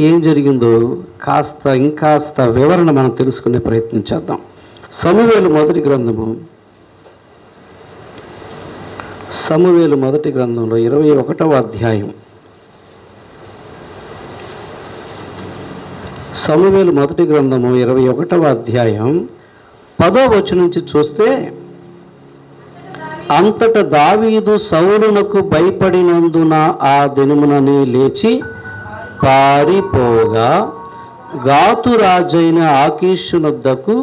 ఏం జరిగిందో ఇంకాస్త వివరణ మనం తెలుసుకునే ప్రయత్నం చేద్దాం. సమూయేలు మొదటి గ్రంథంలో 21వ అధ్యాయం. సమూయేలు మొదటి గ్రంథము 21వ అధ్యాయం 10వ వచనం నుంచి చూస్తే, అంతట దావీదు సౌలునకు భయపడినందున ఆ దినముననే లేచి పారిపోగా గాతు రాజైన ఆకీషునొద్దకు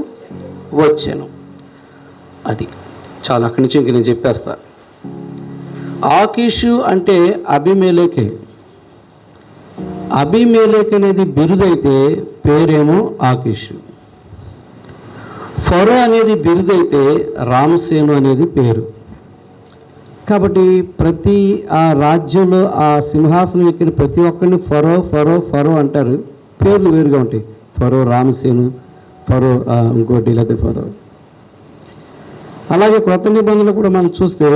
వచ్చెను. అది చాలా, అక్కడి నుంచి ఇంక నేను చెప్పేస్తా. ఆకీషు అంటే అబీమెలెకే. అబీమెలెక్ అనేది బిరుదైతే పేరేమో ఆకీషు. ఫరో అనేది బిరుదైతే రామసేను అనేది పేరు. కాబట్టి ప్రతి ఆ రాజ్యంలో ఆ సింహాసనం ఎక్కిన ప్రతి ఒక్కరిని ఫరో ఫరో ఫరో అంటారు. పేర్లు వేరుగా ఉంటాయి. ఫరో రామసేను, ఫరో ఇంకోటి, లేదా ఫరో. అలాగే క్రొత్త నిబంధనలు కూడా మనం చూస్తే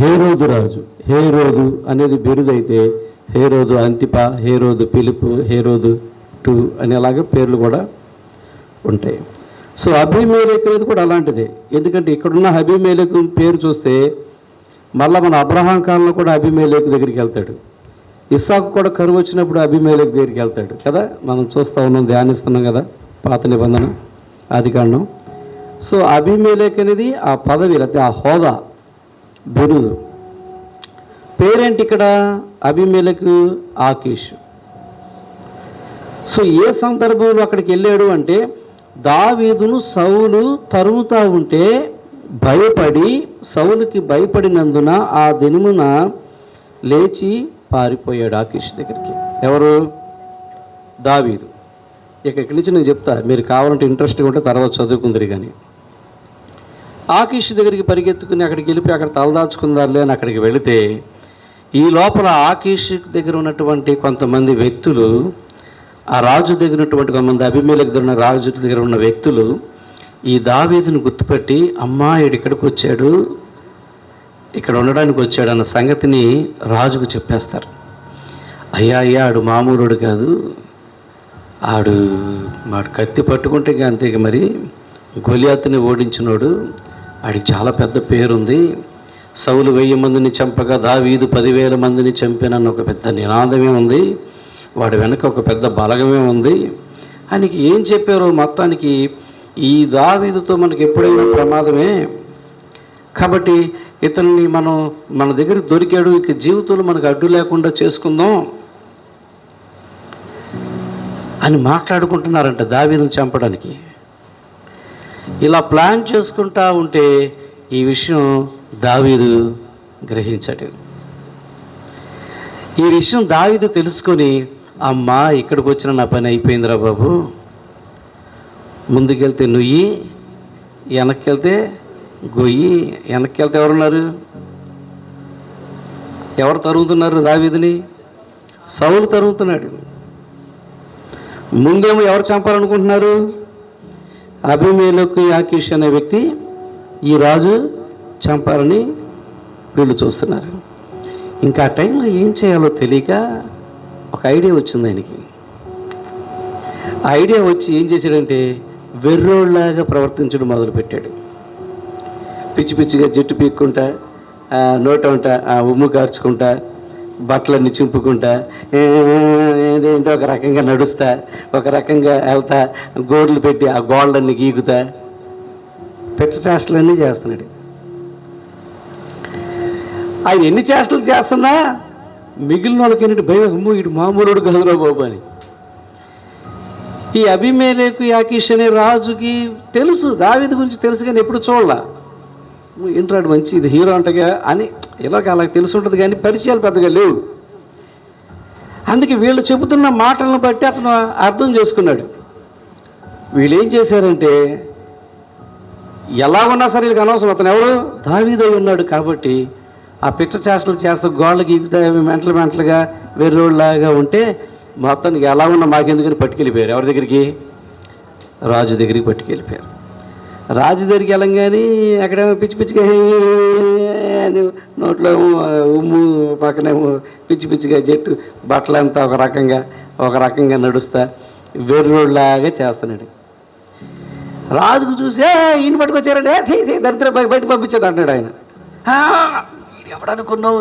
హేరోదు రాజు, హేరోదు అనేది బిరుదైతే హేరోదు అంతిప, హేరోదు పిలుపు, హేరోదు టు అనేలాగా పేర్లు కూడా ఉంటాయి. సో అబీమెలెక్ అనేది కూడా అలాంటిదే. ఎందుకంటే ఇక్కడున్న అబీమెలెక్ పేరు చూస్తే మళ్ళీ మన అబ్రహాం కాలంలో కూడా అబీమెలెక్ దగ్గరికి వెళ్తాడు. ఇస్సాకు కూడా కరువు వచ్చినప్పుడు అబీమెలెక్ దగ్గరికి వెళ్తాడు కదా. మనం చూస్తూ ఉన్నాం, ధ్యానిస్తున్నాం కదా పాత నిబంధన ఆదికాండం. సో అబీమెలెక్ అనేది ఆ పదవి, లేకపోతే ఆ హోదా, బిరుదు. పేరేంటి ఇక్కడ? అబీమెలెక్, ఆకీషు. సో ఏ సందర్భంలో అక్కడికి వెళ్ళాడు అంటే, దావీదును సౌలు తరుముతా ఉంటే భయపడి, సౌలుకి భయపడినందున ఆ దినమున లేచి పారిపోయాడు ఆకీషు దగ్గరికి. ఎవరు? దావీదు. ఇక్కడి నుంచి నేను చెప్తా, మీరు కావాలంటే ఇంట్రెస్ట్గా ఉంటే తర్వాత చదువుకుందరు. కానీ ఆకీషు దగ్గరికి పరిగెత్తుకుని అక్కడికి వెళ్ళిపోయి అక్కడ తలదాచుకుందారులే అని అక్కడికి వెళితే, ఈ లోపల ఆకీషు దగ్గర ఉన్నటువంటి కొంతమంది వ్యక్తులు, ఆ రాజు దగ్గర ఉన్నటువంటి కొంతమంది, అబీమెలెక్ దగ్గర ఉన్న రాజు దగ్గర ఉన్న వ్యక్తులు ఈ దావీదును గుర్తుపెట్టి, అమ్మా ఈడు ఇక్కడికి వచ్చాడు, ఇక్కడ ఉండడానికి వచ్చాడు అన్న సంగతిని రాజుకు చెప్పేస్తారు. అయ్యా ఆడు మామూలుడు కాదు, ఆడు కత్తి పట్టుకుంటే అంతే, మరి గొలియాతుని ఓడించినోడు, ఆడికి చాలా పెద్ద పేరుంది. సౌలు 1000 మందిని చంపగా దావీదు 10,000 మందిని చంపానన్న ఒక పెద్ద నినాదమే ఉంది, వాడి వెనక ఒక పెద్ద బలగమే ఉంది ఆయనకి ఏం చెప్పారో. మొత్తానికి ఈ దావీదుతో మనకి ఎప్పుడైనా ప్రమాదమే, కాబట్టి ఇతన్ని మన దగ్గర దొరికాడు, ఇక జీవితంలో మనకు అడ్డు లేకుండా చేసుకుందాం అని మాట్లాడుకుంటున్నారంట దావీదును చంపడానికి. ఇలా ప్లాన్ చేసుకుంటా ఉంటే ఈ విషయం దావీదు గ్రహించాడు. ఈ విషయం దావీదు తెలుసుకొని, అమ్మా ఇక్కడికి వచ్చిన నా పని అయిపోయిందిరా బాబు, ముందుకెళ్తే నుయ్యి, వెనక్కి వెళ్తే గొయ్యి. వెనక్కి వెళ్తే ఎవరున్నారు? ఎవరు తరుగుతున్నారు దావీదుని? సౌలు తరుగుతున్నాడు. ముందేమో ఎవరు చంపాలనుకుంటున్నారు? అబీమెలెక్, ఆకీషు అనే వ్యక్తి ఈ రాజు చంపాలని వీళ్ళు చూస్తున్నారు. ఇంకా ఆ టైంలో ఏం చేయాలో తెలియక ఒక ఐడియా వచ్చింది ఆయనకి. ఆ ఐడియా వచ్చి ఏం చేశాడంటే, వెర్రోళ్ళలాగా ప్రవర్తించడం మొదలుపెట్టాడు. పిచ్చి పిచ్చిగా జట్టు పీక్కుంటా, నోట ఉంటా ఉమ్ము కార్చుకుంటా, బట్టలన్నీ చింపుకుంటా, ఏంటో ఒక రకంగా నడుస్తా, ఒక రకంగా వెళ్తా, గోడలు పెట్టి ఆ గోడలన్నీ గీకుతా, పిచ్చ చేష్టలన్నీ చేస్తున్నాడు. ఆయన ఎన్ని చేష్టలు చేస్తున్నా మిగిలిన వాళ్ళకి ఏంటంటే భయం, అమ్మో ఇటు మామూలుడు కదురా బాబు అని. ఈ అబీమెలెక్, ఆకీషు అనే రాజుకి తెలుసు, దావీదు గురించి తెలుసు, కానీ ఎప్పుడు చూడాల. ఏంట్రాడు మంచి ఇది హీరో అంటగా అని ఇలాగ అలా తెలిసి ఉంటుంది, కానీ పరిచయాలు పెద్దగా లేవు. అందుకే వీళ్ళు చెబుతున్న మాటలను బట్టి అతను అర్థం చేసుకున్నాడు. వీళ్ళు ఏం చేశారంటే, ఎలా ఉన్నా సరే వీళ్ళకి అనవసరం, అతను ఎవరు? దావీదు ఉన్నాడు కాబట్టి ఆ పిచ్చ చేష్టలు చేస్తూ గోళ్ళకి గీకుతా మెంటలుగా వెర్రోళ్ళలాగా ఉంటే మొత్తానికి ఎలా ఉన్నా మాకెందుకని పట్టుకెళ్ళిపోయారు. ఎవరి దగ్గరికి? రాజు దగ్గరికి పట్టుకెళ్ళిపోయారు. రాజు దగ్గరికి వెళ్ళంగానే అక్కడేమో పిచ్చి పిచ్చిగా అని నోట్లో ఏమో ఉమ్ము, పక్కనేమో పిచ్చి పిచ్చిగా జట్టు బట్టలంతా ఒక రకంగా నడుస్తా వెర్రోడ్లాగా చేస్తున్నాడు. రాజుకు చూసే ఈయన పట్టుకొచ్చారండి, దరిద్ర బయట పంపించాడు అంటాడు ఆయన. ఎవడనుకున్నావు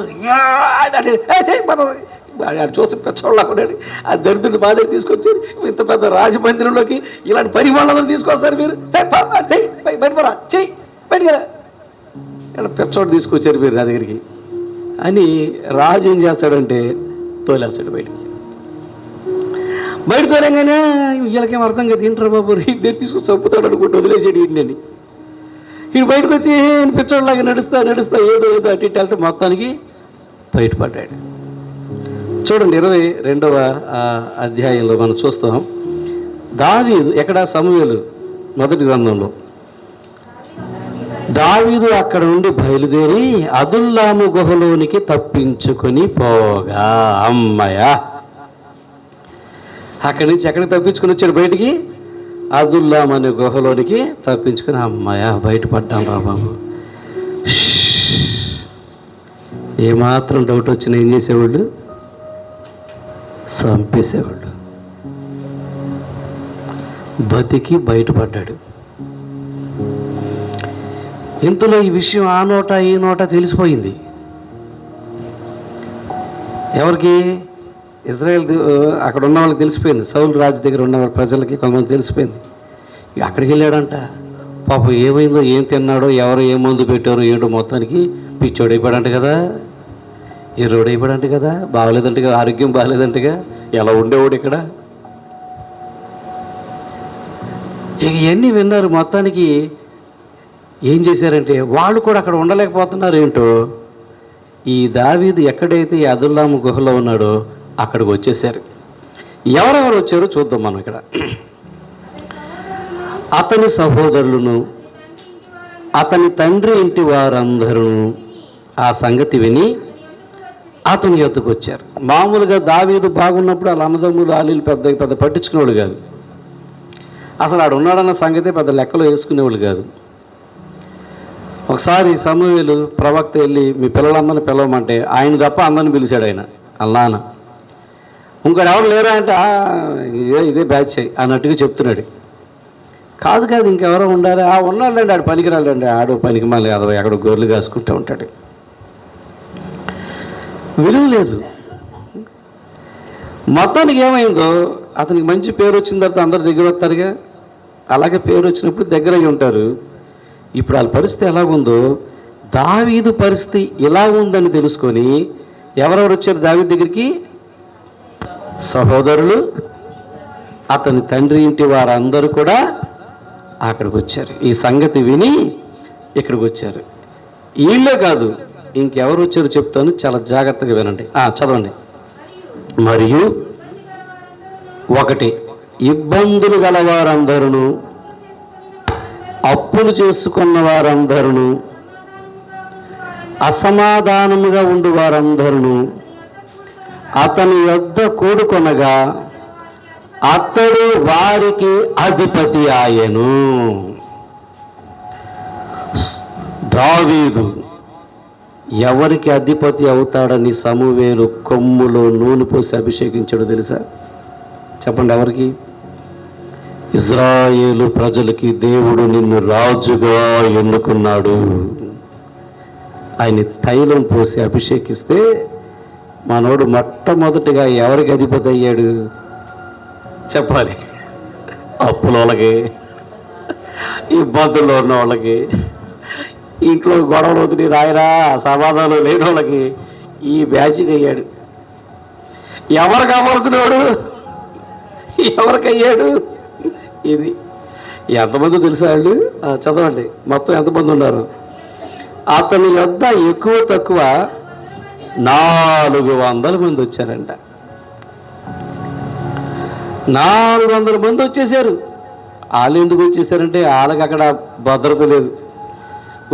చూసి పెచ్చోళ్ళకున్నాడు. ఆ దరిద్రుడు మా దగ్గర తీసుకొచ్చారు. ఇంత పెద్ద రాజమందిరంలోకి ఇలాంటి పరిమాణాలను తీసుకొస్తారు మీరు, బయటపరా చెయ్యి బయటగా ఇక్కడ పెచ్చోడు తీసుకొచ్చారు మీరు నా దగ్గరికి అని రాజు ఏం చేస్తాడంటే తోలేస్తాడు బయటికి. బయట తోలేగానే వీళ్ళకేం అర్థం కదా, ఏంట్రా బాబు ఇద్దరు తీసుకొచ్చి చంపుతాడు అనుకుంటూ వదిలేసాడు ఈయనని. ఈయన బయటకు వచ్చి పిచ్చోళ్ళలాగా నడుస్తా ఏదో అటు ఇటు వెళ్తే మొత్తానికి బయటపడ్డాడు. చూడండి 22వ అధ్యాయంలో మనం చూస్తాం. దావీదు ఎక్కడ, సమూయేలు మొదటి గ్రంథంలో, దావీదు అక్కడ నుండి బయలుదేరి అదుల్లాము గుహలోనికి తప్పించుకొని పోగా, అమ్మయ్య అక్కడి నుంచి ఎక్కడికి తప్పించుకొని వచ్చాడు బయటికి, అదుల్లాం అనే గుహలోనికి తప్పించుకుని, అమ్మాయ బయటపడ్డాం రా బాబు. ఏమాత్రం డౌట్ వచ్చినా ఏం చేసేవాళ్ళు, చంపేసేవాళ్ళు. బతికి బయటపడ్డాడు. ఇంతలో ఈ విషయం ఆ నోట ఈ నోట తెలిసిపోయింది. ఎవరికి? ఇజ్రాయెల్ అక్కడ ఉన్న వాళ్ళకి తెలిసిపోయింది. సౌలు రాజు దగ్గర ఉన్న ప్రజలకి కొంతమంది తెలిసిపోయింది. అక్కడికి వెళ్ళాడంట. పాపం ఏమైందో, ఏం తిన్నాడో, ఎవరో ఏ మందు పెట్టారో ఏంటో, మొత్తానికి పిచ్చోడైపోయాడంట కదా, ఎర్రోడైపోయాడంట కదా, బాగలేదంట కదా, ఆరోగ్యం బాగలేదంటగా. ఎలా ఉండేవాడు ఇక్కడ. ఇక ఇవన్నీ విన్నారు. మొత్తానికి ఏం చేశారంటే వాళ్ళు కూడా అక్కడ ఉండలేకపోతున్నారు ఏంటో. ఈ దావీదు ఎక్కడైతే ఈ అదుల్లాము గుహలో ఉన్నాడో అక్కడికి వచ్చేసారు. ఎవరెవరు వచ్చారో చూద్దాం మనం ఇక్కడ. అతని సహోదరులను, అతని తండ్రి ఇంటి వారందరూ ఆ సంగతి విని అతని యొద్దకు వచ్చారు. మామూలుగా దావీదు బాగున్నప్పుడు వాళ్ళ అన్నదమ్ములు ఆలీలు పెద్ద పట్టించుకునేవాళ్ళు కాదు. అసలు ఆడు ఉన్నాడన్న సంగతి పెద్ద లెక్కలో వేసుకునేవాళ్ళు కాదు. ఒకసారి సమూయేలు ప్రవక్త వెళ్ళి మీ పిల్లలమ్మని పిలవమంటే ఆయన తప్ప అందరిని పిలిచాడు ఆయన, అల్లాన. ఇంకోటి ఎవరు లేరా అంటే ఇదే బ్యాచ్ అన్నట్టుగా చెప్తున్నాడు. కాదు ఇంకెవరో ఉండాలి. ఉన్నాడండి, ఆడు పనికిరాలండి, ఆడు పనికి మళ్ళీ అదవ ఎక్కడ గొర్రెలు కాసుకుంటూ ఉంటాడు. విలువ లేదు. మొత్తానికి ఏమైందో, అతనికి మంచి పేరు వచ్చిన తర్వాత అందరు దగ్గర వస్తారుగా, అలాగే పేరు వచ్చినప్పుడు దగ్గర అయ్యి ఉంటారు. ఇప్పుడు వాళ్ళ పరిస్థితి ఎలాగుందో, దావీదు పరిస్థితి ఇలా ఉందని తెలుసుకొని ఎవరెవరు వచ్చారు దావీదు దగ్గరికి? సహోదరులు, అతని తండ్రి ఇంటి వారందరూ కూడా అక్కడికి వచ్చారు. ఈ సంగతి విని ఇక్కడికి వచ్చారు. వీళ్ళే కాదు, ఇంకెవరు వచ్చారో చెప్తాను, చాలా జాగ్రత్తగా వినండి. చదవండి. మరియు 1 ఇబ్బందులు గలవారందరూ, అప్పులు చేసుకున్న వారందరూ, అసమాధానముగా ఉండు వారందరూ అతని యొద్ద కూడుకొనగా అతడు వారికి అధిపతి ఆయను. దావీదు ఎవరికి అధిపతి అవుతాడని సమూయేలు కొమ్ములో నూనె పోసి అభిషేకించాడు తెలుసా? చెప్పండి, ఎవరికి? ఇజ్రాయేలు ప్రజలకి దేవుడు నిన్ను రాజుగా ఎన్నుకున్నాడు. ఆయన తైలం పోసి అభిషేకిస్తే మనోడు మొట్టమొదటిగా ఎవరికి అధిపతి అయ్యాడు చెప్పాలి? అప్పుల వాళ్ళకి, ఇబ్బందుల్లో ఉన్న వాళ్ళకి, ఇంట్లో గొడవలు అవుతుంది రాయరా సమాధానం లేని వాళ్ళకి ఈ బ్యాచ్కి అయ్యాడు. ఎవరు కావాల్సినవాడు? ఎవరికయ్యాడు? ఇది ఎంతమంది తెలుసా అండి? చదవండి మొత్తం ఎంతమంది ఉన్నారు. అతని యొద్ద ఎక్కువ తక్కువ 400 మంది వచ్చారంట. 400 మంది వచ్చేసారు. వాళ్ళు ఎందుకు వచ్చేసారంటే వాళ్ళకి అక్కడ భద్రత లేదు.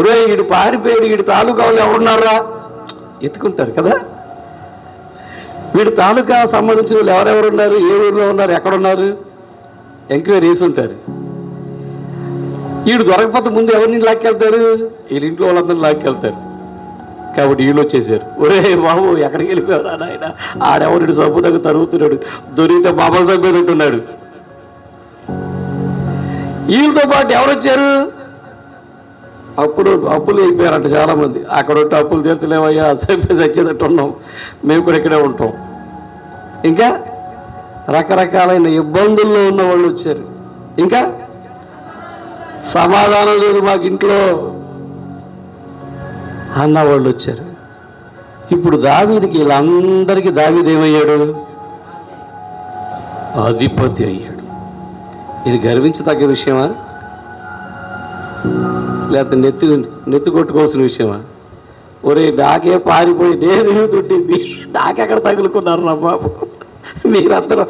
ఒరే వీడు పారిపోయాడు, వీడి తాలూకా వాళ్ళు ఎవరున్నారా ఎత్తుకుంటారు కదా. వీడి తాలూకా సంబంధించిన వాళ్ళు ఎవరెవరు ఉన్నారు, ఏ ఊరిలో ఉన్నారు, ఎక్కడున్నారు, ఎంక్వైరీ వేసి ఉంటారు. వీడు దొరకకపోతే ముందు ఎవరిని లాక్కెళ్తారు? వీళ్ళ ఇంట్లో వాళ్ళందరూ లాక్కెళ్తారు. కాబట్టి వీళ్ళు వచ్చేసారు. ఒరే బాబు ఎక్కడికి వెళ్ళిపోయాడు ఆయన, ఆడెవరిని సబ్బు దగ్గర తరుగుతున్నాడు, దొరికితే బాబా సబ్బు అంటున్నాడు. వీళ్ళతో పాటు ఎవరు వచ్చారు? అప్పులు అయిపోయారంట చాలామంది. అక్కడ ఉంటే అప్పులు తీర్చలేవయ్యా, సబ్బు చచ్చేటట్టు ఉన్నాం, మేము కూడా ఇక్కడే ఉంటాం. ఇంకా రకరకాలైన ఇబ్బందుల్లో ఉన్న వాళ్ళు వచ్చారు. ఇంకా సమాధానం లేదు మాకు ఇంట్లో అన్న వాళ్ళు వచ్చారు. ఇప్పుడు దావీదుకి, వీళ్ళందరికీ దావీదు ఏమయ్యాడు? అధిపతి అయ్యాడు. ఇది గర్వించదగ్గ విషయమా, లేకపోతే నెత్తి కొట్టుకోవాల్సిన విషయమా? ఒరే నాకే పారిపోయి నేను తిరుగుతుంటే నాకెక్కడ తగులుకున్నారు నా బాబు మీరందరూ.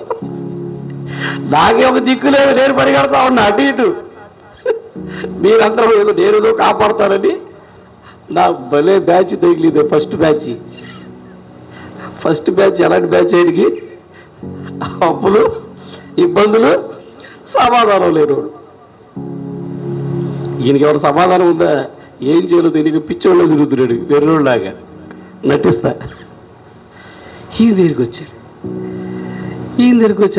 నాకే ఒక దిక్కు లేదు, నేను పరిగెడతా ఉన్నా అటు ఇటు. మీరందరూ నేనేదో కాపాడతానని నా భలే బ్యాచ్ తగిలిదే. ఫస్ట్ బ్యాచ్ ఎలాంటి బ్యాచ్ అయ్యి? అప్పులు, ఇబ్బందులు, సమాధానం లేనివాడు. ఈయనకి ఎవరు సమాధానం ఉందా? ఏం చేయాలో తెలియక పిచ్చోళ్ళు తిరుగుతున్నాడు వెర్రోళ్ళలాగా నటిస్తా. ఈయన దగ్గరికి వచ్చాడు.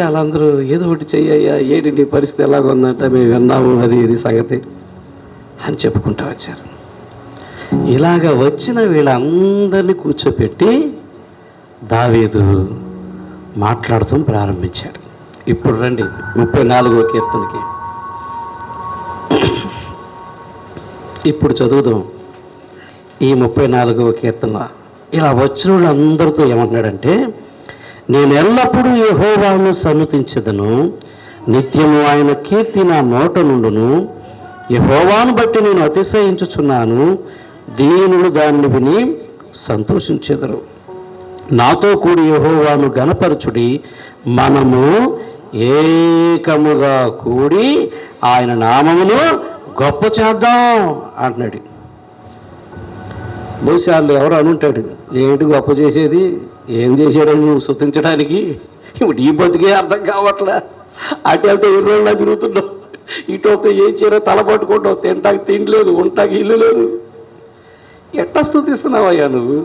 వాళ్ళందరూ ఏదో ఒకటి చెయ్యయ్యా, ఏంటి నీ పరిస్థితి ఎలాగ ఉందంటే మేము విన్నాము, అది ఇది సంగతి అని చెప్పుకుంటూ వచ్చారు. ఇలాగ వచ్చిన వీళ్ళందరినీ కూర్చోపెట్టి దావీదు మాట్లాడటం ప్రారంభించాడు. ఇప్పుడు రండి 34వ కీర్తనకి. ఇప్పుడు చదువుదాం ఈ 34వ కీర్తన. ఇలా వచ్చిన వాళ్ళందరితో ఏమంటున్నాడంటే, నేను ఎల్లప్పుడూ యెహోవాను సన్నుతించెదను, నిత్యము ఆయన కీర్తి నా నోట నుండును. యెహోవాను బట్టి నేను అతిశయించుచున్నాను, దీనులు దాన్ని విని సంతోషించెదరు. నాతో కూడి యెహోవాను గణపరచుడి, మనము ఏకముగా కూడి ఆయన నామమును గొప్ప చేద్దాం అంటున్నాడు. బహుశాలు ఎవరు అనుంటాడు, ఏంటి గొప్ప చేసేది, ఏం చేశాడని నువ్వు స్తుతించడానికి? ఇప్పుడు ఈ బతికే అర్థం కావట్లే. అటు వెళ్తే 20 రోజులా తిరుగుతున్నావు, ఇటు వస్తే ఏం చేయరో తల పట్టుకుంటావు, తింటాకి తిండి లేదు, ఉంటాకి ఇల్లు లేదు. ఎట్లా స్తుతిస్తున్నావయ్యా నువ్వు?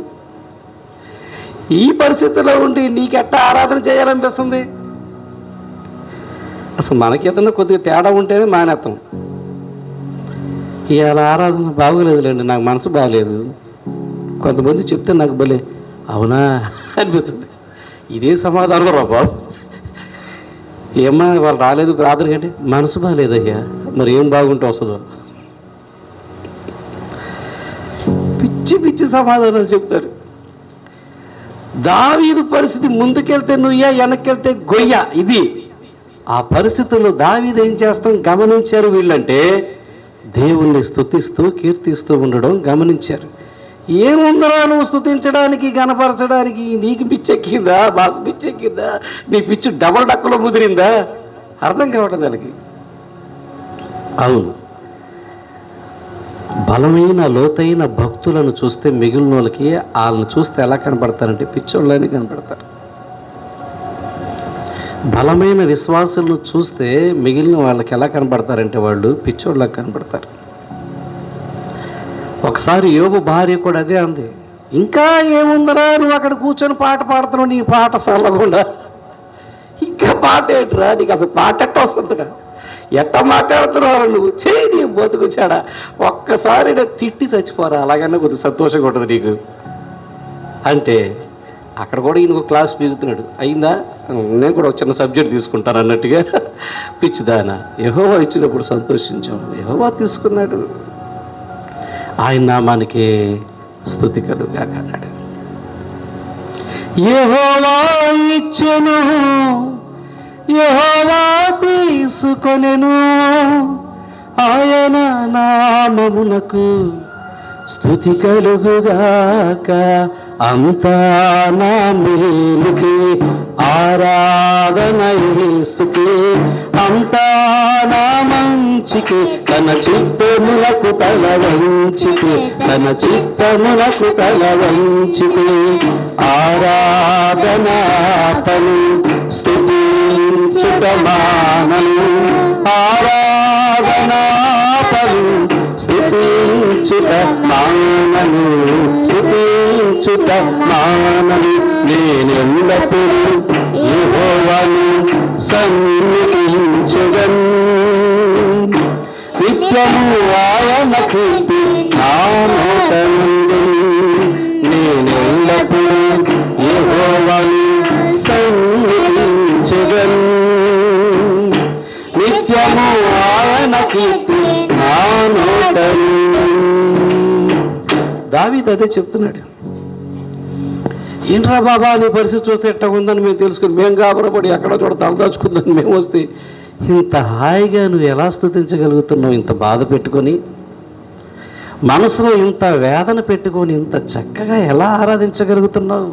ఈ పరిస్థితిలో ఉండి నీకెట్టా ఆరాధన చేయాలనిపిస్తుంది? అసలు మనకి ఏదన్నా కొద్దిగా తేడా ఉంటేనే మానేస్తాం. ఇవాళ ఆరాధన బాగోలేదులేండి, నాకు మనసు బాగలేదు. కొంతమంది చెప్తే నాకు భలే అవునా అనిపిస్తుంది. ఇదే సమాధానం రా బాబు. ఏమ్మా వాళ్ళు రాలేదు ప్రార్థన కంటే, మనసు బాగలేదయ్యా, మరి ఏం బాగుంటే వస్తుందో. పిచ్చి సమాధానాలు చెప్తారు. దావీదు పరిస్థితి ముందుకెళ్తే నుయ్యా, వెనక్కెళ్తే గొయ్య. ఇది ఆ పరిస్థితుల్లో దావీదు ఏం చేస్తాం గమనించారు వీళ్ళంటే, దేవుణ్ణి స్తుతిస్తూ కీర్తిస్తూ ఉండడం గమనించారు. ఏముందరా నువ్వు స్తుతించడానికి, గణపరచడానికి? నీకు పిచ్చెక్కిందా, మాకు పిచ్చెక్కిందా? నీ పిచ్చు డబల్ డక్కులో ముదిరిందా? అర్థం కావటం దానికి. అవును, బలమైన లోతైన భక్తులను చూస్తే మిగిలిన వాళ్ళకి వాళ్ళని చూస్తే ఎలా కనపడతారంటే పిచ్చోళ్ళని కనపడతారు. బలమైన విశ్వాసులను చూస్తే మిగిలిన వాళ్ళకి ఎలా కనపడతారంటే వాళ్ళు పిచ్చోళ్ళకి కనపడతారు. ఒకసారి యోబు భార్య కూడా అదే అంది, ఇంకా ఏముందరా నువ్వు అక్కడ కూర్చొని పాట పాడుతున్నావు, నీ పాట చల్లకుండా ఇంకా పాట ఏంట్రా, నీకు అసలు పాట ఎట్ట వస్తుందిరా, ఎట్ట మాట్లాడుతున్నావు నువ్వు, చేయి నీ బతుకు చాడా, ఒక్కసారి తిట్టి చచ్చిపోరా, అలాగన్నా కొద్దిగా సంతోషంగా ఉంటుంది నీకు అంటే. అక్కడ కూడా ఈయన ఒక క్లాస్ పీగుతున్నాడు. అయిందా, నేను కూడా ఒక చిన్న సబ్జెక్ట్ తీసుకుంటాను అన్నట్టుగా. పిచ్చిదానా, యెహోవా ఇచ్చినప్పుడు సంతోషించాం, యెహోవా తీసుకున్నాడు, ఆయన నామానికి స్తుతి కలుగుగాక అన్నాడు. యెహోవా ఇచ్చెను, యెహోవా తీసుకొనెను, ఆయన నామమునకు స్తుతి కలుగుగాక. అంతా నా మేలుకే ఆరాధన యేసుకే, అంతా నా మంచికే, తన చిత్తములకు తల వంచితే, తన చిత్తములకు తల వంచితే, ఆరాధన పలు స్తుతించుట మానను, ఆరాధన పలు మానను, స్తుతించుట మానను. నేనెల్లప్పుడూ యెహోవాను సన్నిధించెదను. నిత్యము ఆయన కీర్తి నా నోట నుండును. నేనెల్లప్పుడూ యెహోవాను సన్నిధించెదను. నిత్యము ఆయన కీర్తి నా నోట నుండును. దావీదు అదే చెప్తున్నాడు. ఏంట్రా బాబా నీ పరిస్థితి చూస్తే ఎట్లా ఉందని మేము తెలుసుకుని మేము గాబరపడి ఎక్కడో చోట తలదాచుకుందని మేము వస్తే ఇంత హాయిగా నువ్వు ఎలా స్తుతించగలుగుతున్నావు? ఇంత బాధ పెట్టుకొని, మనసులో ఇంత వేదన పెట్టుకొని ఇంత చక్కగా ఎలా ఆరాధించగలుగుతున్నావు?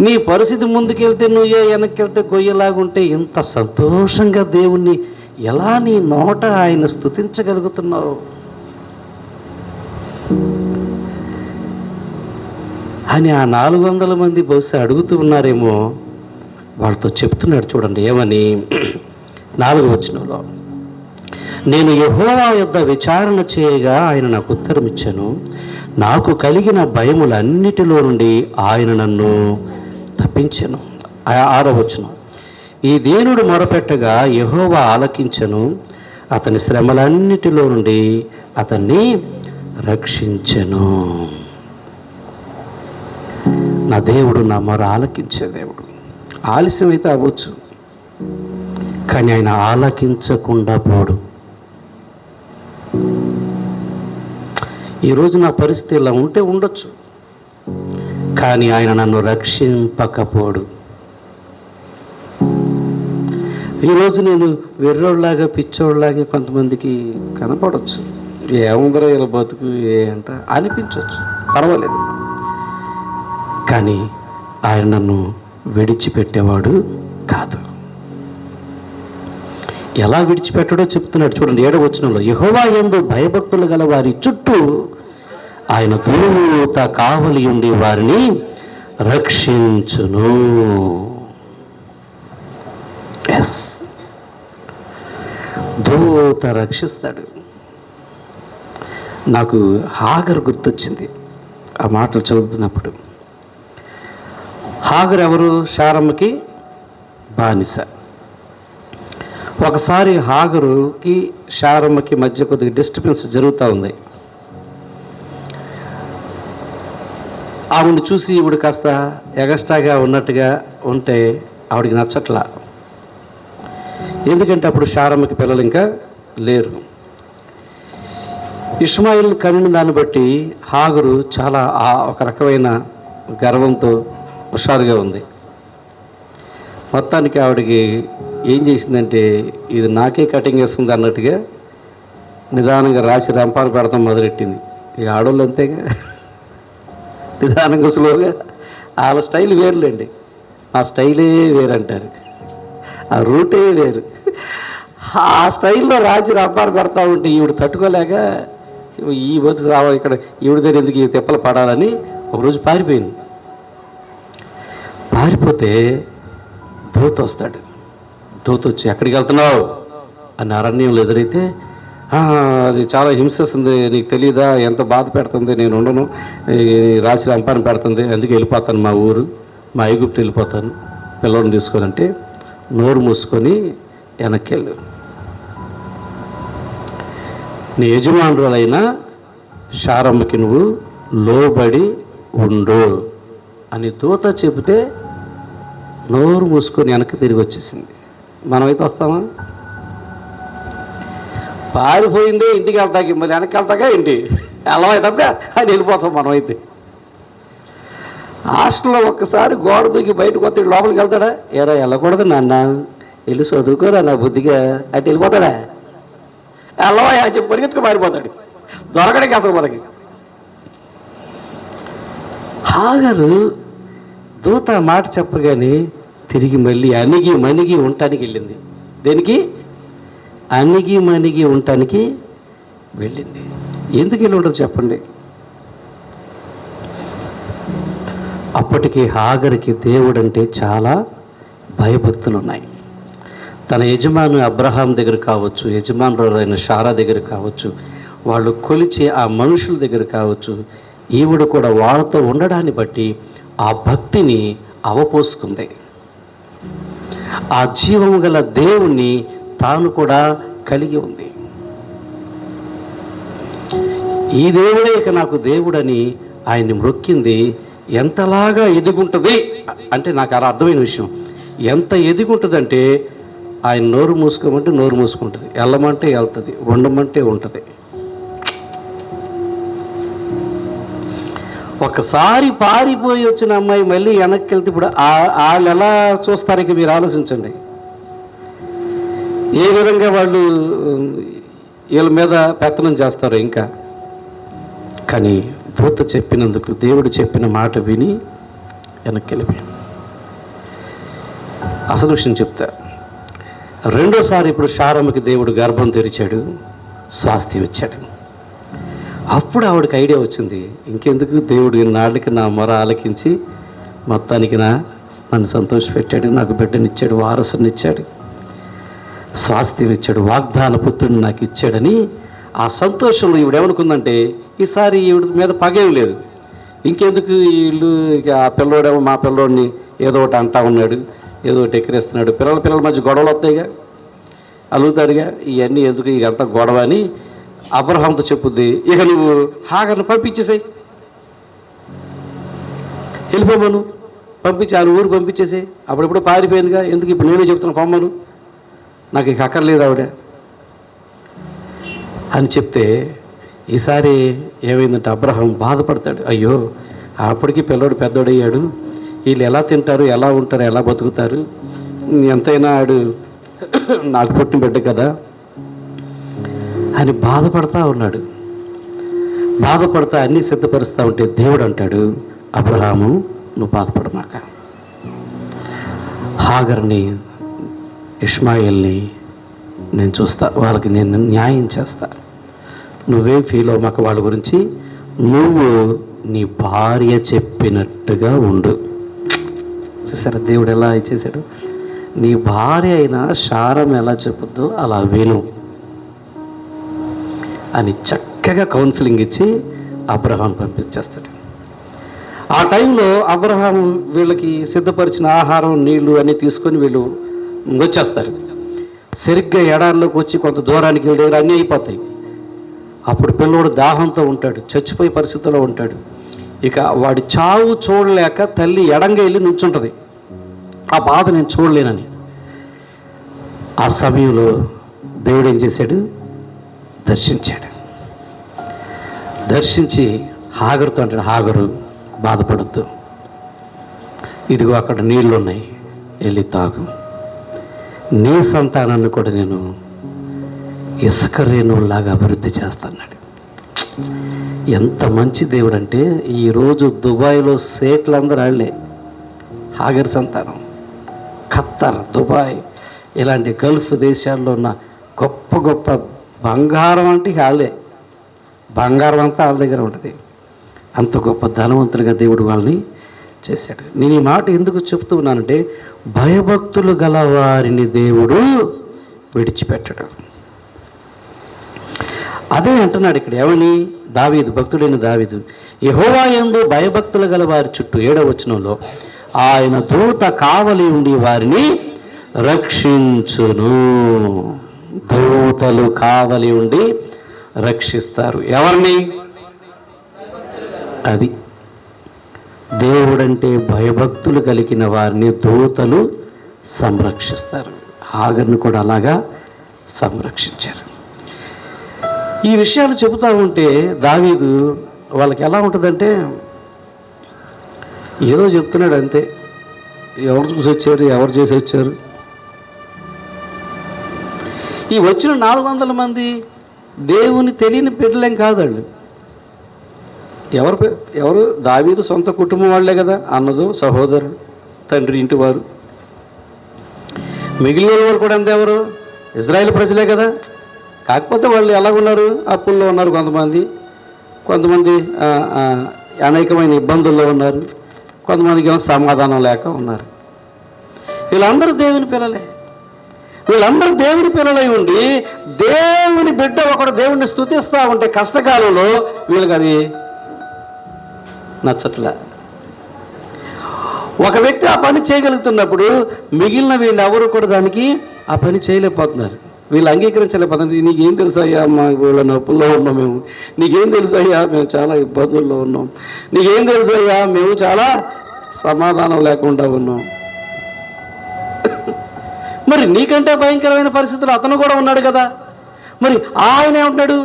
నీ పరిస్థితి ముందుకెళ్తే నువ్వే, వెనక్కి వెళ్తే గొయ్యలాగుంటే ఇంత సంతోషంగా దేవుణ్ణి ఎలా నీ నోట ఆయన స్తుతించగలుగుతున్నావు అని ఆ 400 మంది బహుశా అడుగుతూ ఉన్నారేమో. వాళ్ళతో చెప్తున్నాడు చూడండి ఏమని. 4వ వచనంలో, నేను యెహోవా యొద్ద విచారణ చేయగా ఆయన నాకు ఉత్తరం ఇచ్చాను. నాకు కలిగిన భయములన్నిటిలో నుండి ఆయన నన్ను తప్పించెను. 6వ వచనం, ఈ దీనుడు మొరపెట్టగా యెహోవా ఆలకించెను. అతని శ్రమలన్నిటిలో నుండి అతన్ని రక్షించెను. నా దేవుడు నా మొర ఆలకించే దేవుడు. ఆలస్యం అయితే అవ్వచ్చు, కానీ ఆయన ఆలకించకుండా పోడు. ఈరోజు నా పరిస్థితి ఇలా ఉంటే ఉండొచ్చు, కానీ ఆయన నన్ను రక్షింపకపోడు. ఈరోజు నేను వెర్రోళ్ళలాగా పిచ్చోళ్ళలాగా కొంతమందికి కనపడవచ్చు. ఏముందరో ఇలా బతుకు అంట అనిపించవచ్చు, పర్వాలేదు. కానీ ఆయన నన్ను విడిచిపెట్టేవాడు కాదు. ఎలా విడిచిపెట్టడో చెప్తున్నాడు చూడండి 7వ వచనంలో, యెహోవా యందు భయభక్తులు గల వారి చుట్టూ ఆయన దూత కావలి ఉండి వారిని రక్షించును. ఎస్, దూత రక్షిస్తాడు. నాకు హాగర్ గుర్తొచ్చింది ఆ మాటలు చదువుతున్నప్పుడు. హాగర్ ఎవరు? శారమ్మకి బానిస. ఒకసారి హాగరుకి శారమ్మకి మధ్య కొద్దిగా డిస్టర్బెన్స్ జరుగుతూ ఉంది. ఆవిడని చూసి ఈవిడ కాస్త ఎగస్ట్రాగా ఉన్నట్టుగా ఉంటే ఆవిడికి నచ్చట్లా. ఎందుకంటే అప్పుడు శారమ్మకి పిల్లలు ఇంకా లేరు. ఇష్మాయిల్ కనిన దాన్ని బట్టి హాగరు చాలా ఒక రకమైన గర్వంతో హుషారుగా ఉంది. మొత్తానికి ఆవిడకి ఏం చేసిందంటే ఇది నాకే కటింగ్ వేస్తుంది అన్నట్టుగా నిదానంగా రాసి రంపాలు పెడతాం మొదలెట్టింది. ఇక ఆడవాళ్ళు అంతేగా, నిదానంగా స్లోగా. వాళ్ళ స్టైల్ వేరులేండి, ఆ స్టైలే వేరంటారు, ఆ రూటే వేరు. ఆ స్టైల్లో రాసి రంపాలు పెడతా ఉంటే ఈవిడ తట్టుకోలేక ఈ బతుకు రావా ఇక్కడ ఈవిడ దగ్గర ఎందుకు ఈ తిప్పలు పడాలని ఒకరోజు పారిపోయింది. పారిపోతే దూత వస్తాడు. దూత వచ్చి ఎక్కడికి వెళ్తున్నావు అని అరణ్యంలో ఎదురైతే, అది చాలా హింసిస్తుంది, నీకు తెలియదా, ఎంత బాధ పెడుతుంది, నేను ఉండను, రాశి రంపాన్ని పెడుతుంది, అందుకే వెళ్ళిపోతాను మా ఊరు, మా ఐగుప్తు వెళ్ళిపోతాను పిల్లల్ని తీసుకొని. అంటే నోరు మూసుకొని వెనక్కి వెళ్ళు, నీ యజమానురాలైన శారమ్మకి నువ్వు లోబడి ఉండు అని దూత చెబితే నోరు మూసుకొని వెనక్కి తిరిగి వచ్చేసింది. మనమైతే వస్తామా? పారిపోయిందే ఇంటికి వెళ్తాకి, మళ్ళీ వెనక్కి వెళ్తాగా ఇంటి అలవైతాగా అని వెళ్ళిపోతాం మనమైతే. హాస్టల్లో ఒక్కసారి గోడ దూకి బయటకు వస్తే లోపలికి వెళ్తాడా? ఏరా వెళ్ళకూడదు నాన్న, వెళ్ళి చదువుకోరా నా బుద్ధిగా అటు వెళ్ళిపోతాడా? వెళ్ళవా చెప్పి పరిగెత్తుకు మారిపోతాడు, దొరకడానికి అసలు మనకి. హాగరు దూత మాట చెప్పగానే తిరిగి మళ్ళీ అణిగి మణిగి ఉండటానికి వెళ్ళింది. దేనికి? అణిగి మణిగి ఉండటానికి వెళ్ళింది. ఎందుకు వెళ్ళి ఉండదు చెప్పండి? అప్పటికి హాగర్కి దేవుడు అంటే చాలా భయభక్తులు ఉన్నాయి. తన యజమాను అబ్రహాం దగ్గర కావచ్చు, యజమానురాలైన శారా దగ్గర కావచ్చు, వాళ్ళు కొలిచే ఆ మనుషుల దగ్గర కావచ్చు, ఈవిడ కూడా వాళ్ళతో ఉండడాన్ని బట్టి ఆ భక్తిని అవపోసుకుంది. ఆ జీవము గల దేవుణ్ణి తాను కూడా కలిగి ఉంది. ఈ దేవుడే ఇక నాకు దేవుడని ఆయన్ని మొక్కింది. ఎంతలాగా ఎదుగుంటుంది అంటే నాకు అలా అర్థమైన విషయం. ఎంత ఎదుగుంటుందంటే ఆయన నోరు మూసుకోమంటే నోరు మూసుకుంటుంది, వెళ్ళమంటే వెళ్తుంది, ఉండమంటే ఉంటుంది. ఒకసారి పారిపోయి వచ్చిన అమ్మాయి మళ్ళీ వెనక్కి వెళ్తే ఇప్పుడు వాళ్ళు ఎలా చూస్తారు? ఇక మీరు ఆలోచించండి. ఏ విధంగా వాళ్ళు వీళ్ళ మీద పెత్తనం చేస్తారో ఇంకా. కానీ దూత చెప్పినందుకు, దేవుడు చెప్పిన మాట విని వెనక్కి వెళ్ళిపోయాను. అసలు విషయం చెప్తా. రెండోసారి ఇప్పుడు శారమ్మకి దేవుడు గర్భం తెరిచాడు, స్వాస్థ్యం ఇచ్చాడు. అప్పుడు ఆవిడకి ఐడియా వచ్చింది, ఇంకెందుకు దేవుడు ఇన్నాళ్ళకి నా మొర ఆలకించి మొత్తానికి నన్ను సంతోషపెట్టాడు, నాకు బిడ్డనిచ్చాడు, వారసునిచ్చాడు, స్వాస్థ్యం ఇచ్చాడు, వాగ్దాన పుత్రుడిని నాకు ఇచ్చాడని ఆ సంతోషంలో ఈవిడేమనుకుందంటే ఈసారి ఈవిడ మీద పగేం లేదు. ఇంకెందుకు వీళ్ళు ఇక ఆ పిల్లోడేమో మా పిల్లోడిని ఏదో ఒకటి అంటా ఉన్నాడు, ఏదో ఒకటి ఎక్కిరేస్తున్నాడు, పిల్లల మధ్య గొడవలు వస్తాయిగా, అలుగుతారుగా, ఇవన్నీ ఎందుకు ఇకంతా గొడవ అని అబ్రహాంతో చెప్పుద్ది. ఇక నువ్వు హాగర్ను పంపించేసాయి, వెళ్ళిపోమను, పంపించి ఆ ఊరు పంపించేసాయి. అప్పుడెప్పుడు పారిపోయిందిగా, ఎందుకు ఇప్పుడు నేనే చెప్తున్నా పొమ్మను, నాకు ఇక అక్కర్లేదు ఆవిడ అని చెప్తే ఈసారి ఏమైందంటే అబ్రహాం బాధపడతాడు. అయ్యో అప్పటికి పిల్లోడు పెద్దోడయ్యాడు, వీళ్ళు ఎలా తింటారు, ఎలా ఉంటారు, ఎలా బతుకుతారు, ఎంతైనా ఆడు నాకు పుట్టిన బిడ్డ కదా అని బాధపడతా ఉన్నాడు. బాధపడతా అన్నీ సిద్ధపరుస్తూ ఉంటే దేవుడు అంటాడు, అబ్రహాము నువ్వు బాధపడమాక, హాగర్ని ఇష్మాయిల్ని నేను చూస్తా, వాళ్ళకి నేను న్యాయం చేస్తా, నువ్వేం ఫీల్ అవ్వమాక వాళ్ళ గురించి, నువ్వు నీ భార్య చెప్పినట్టుగా ఉండు. చూసారా దేవుడు ఎలా ఇచ్చేసాడు? నీ భార్య అయినా శారం ఎలా చెప్పుద్దో అలా విను అని చక్కగా కౌన్సిలింగ్ ఇచ్చి అబ్రహాం పంపించేస్తాడు. ఆ టైంలో అబ్రహాం వీళ్ళకి సిద్ధపరిచిన ఆహారం, నీళ్లు అన్నీ తీసుకొని వీళ్ళు వచ్చేస్తారు. సరిగ్గా ఎడారిలోకి వచ్చి కొంత దూరానికి వెళ్ళే దగ్గర అన్నీ అయిపోతాయి. అప్పుడు పిల్లోడు దాహంతో ఉంటాడు, చచ్చిపోయే పరిస్థితిలో ఉంటాడు. ఇక వాడి చావు చూడలేక తల్లి ఎడంగా వెళ్ళి నుంచుంటుంది, ఆ బాధ నేను చూడలేనని. ఆ సమయంలో దేవుడు ఏం చేశాడు? దర్శించాడు. దర్శించి హాగరుతో అంటాడు, హాగరు బాధపడద్దు, ఇదిగో అక్కడ నీళ్ళు ఉన్నాయి, వెళ్ళి తాగు, నీ సంతానాన్ని కూడా నేను ఇసుక రేణువులాగా అభివృద్ధి చేస్తాన్నాడు. ఎంత మంచి దేవుడు అంటే, ఈరోజు దుబాయ్లో సేట్లందరూ వాళ్ళే హాగర్ సంతానం. ఖత్తర్, దుబాయ్ ఇలాంటి గల్ఫ్ దేశాల్లో ఉన్న గొప్ప గొప్ప బంగారం అంటే వాళ్ళే, బంగారం అంతా వాళ్ళ దగ్గర ఉంటుంది. అంత గొప్ప ధనవంతులుగా దేవుడు వాళ్ళని చేశాడు. నేను ఈ మాట ఎందుకు చెప్తూ ఉన్నానంటే, భయభక్తులు గల వారిని దేవుడు విడిచిపెట్టడు. అదే అంటున్నాడు ఇక్కడ. ఏమని? దావీదు, భక్తుడైన దావీదు, యెహోవా యందు భయభక్తులు గల వారి చుట్టూ 7వ వచనంలో ఆయన దూత కావలి ఉండి వారిని రక్షించును. దూతలు కావలి ఉండి రక్షిస్తారు. ఎవరిని? అది దేవుడంటే భయభక్తులు కలిగిన వారిని దూతలు సంరక్షిస్తారు. హాగర్ను కూడా అలాగా సంరక్షించారు. ఈ విషయాలు చెబుతూ ఉంటే దావీదు వాళ్ళకి ఎలా ఉంటుందంటే, ఏదో చెప్తున్నాడు అంతే, ఎవరు చూసి వచ్చారు, ఎవరు చేసి వచ్చారు. ఈ వచ్చిన 400 మంది దేవుని తెలియని బిడ్డలేం కాదు వాళ్ళు. ఎవరు దావీదు సొంత కుటుంబం వాళ్ళే కదా, అన్నదు, సహోదరుడు, తండ్రి ఇంటి వారు. మిగిలిన వారు కూడా అంతే, ఎవరు? ఇజ్రాయేల్ ప్రజలే కదా. కాకపోతే వాళ్ళు ఎలాగున్నారు? అప్పుల్లో ఉన్నారు, కొంతమంది అనేకమైన ఇబ్బందుల్లో ఉన్నారు, కొంతమందికి ఏమో సమాధానం లేక ఉన్నారు. వీళ్ళందరూ దేవుని పిల్లలే. వీళ్ళందరూ దేవుని పిల్లలై ఉండి దేవుని బిడ్డ ఒకడు దేవుణ్ణి స్తుతిస్తూ ఉంటే కష్టకాలంలో వీళ్ళకి అది నచ్చట్లే. ఒక వ్యక్తి ఆ పని చేయగలుగుతున్నప్పుడు మిగిలిన వీళ్ళు ఎవరు కూడా దానికి ఆ పని చేయలేకపోతున్నారు. వీళ్ళు అంగీకరించలేకపోతున్నారు. నీకేం తెలుసు అయ్యా, మా వీళ్ళ నొప్పుల్లో ఉన్నాం మేము, నీకేం తెలుసు అయ్యా మేము చాలా ఇబ్బందుల్లో ఉన్నాం, నీకేం తెలుసు అయ్యా మేము చాలా సమాధానం లేకుండా ఉన్నాం. మరి నీకంటే భయంకరమైన పరిస్థితులు అతను కూడా ఉన్నాడు కదా. మరి ఆయన ఏమంటున్నాడు,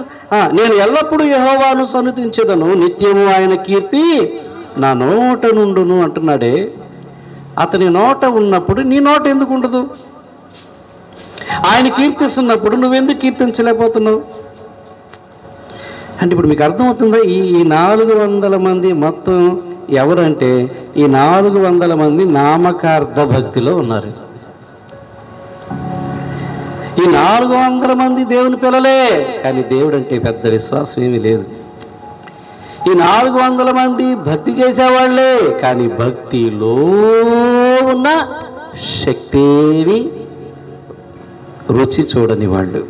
నేను ఎల్లప్పుడూ యెహోవాను సన్నుతించెదను, నిత్యము ఆయన కీర్తి నా నోట నుండును అంటున్నాడే. అతని నోట ఉన్నప్పుడు నీ నోట ఎందుకు ఉండదు? ఆయన కీర్తిస్తున్నప్పుడు నువ్వెందుకు కీర్తించలేకపోతున్నావు? అంటే ఇప్పుడు మీకు అర్థమవుతుందా? ఈ 400 మంది మొత్తం ఎవరంటే ఈ 400 మంది నామకార్థ భక్తిలో ఉన్నారు. ఈ 400 మంది దేవుని పిల్లలే, కానీ దేవుడు అంటే పెద్ద విశ్వాసం ఏమీ లేదు. ఈ 400 మంది భక్తి చేసేవాళ్లే, కానీ భక్తిలో ఉన్న శక్తిని రుచి చూడని వాళ్ళు.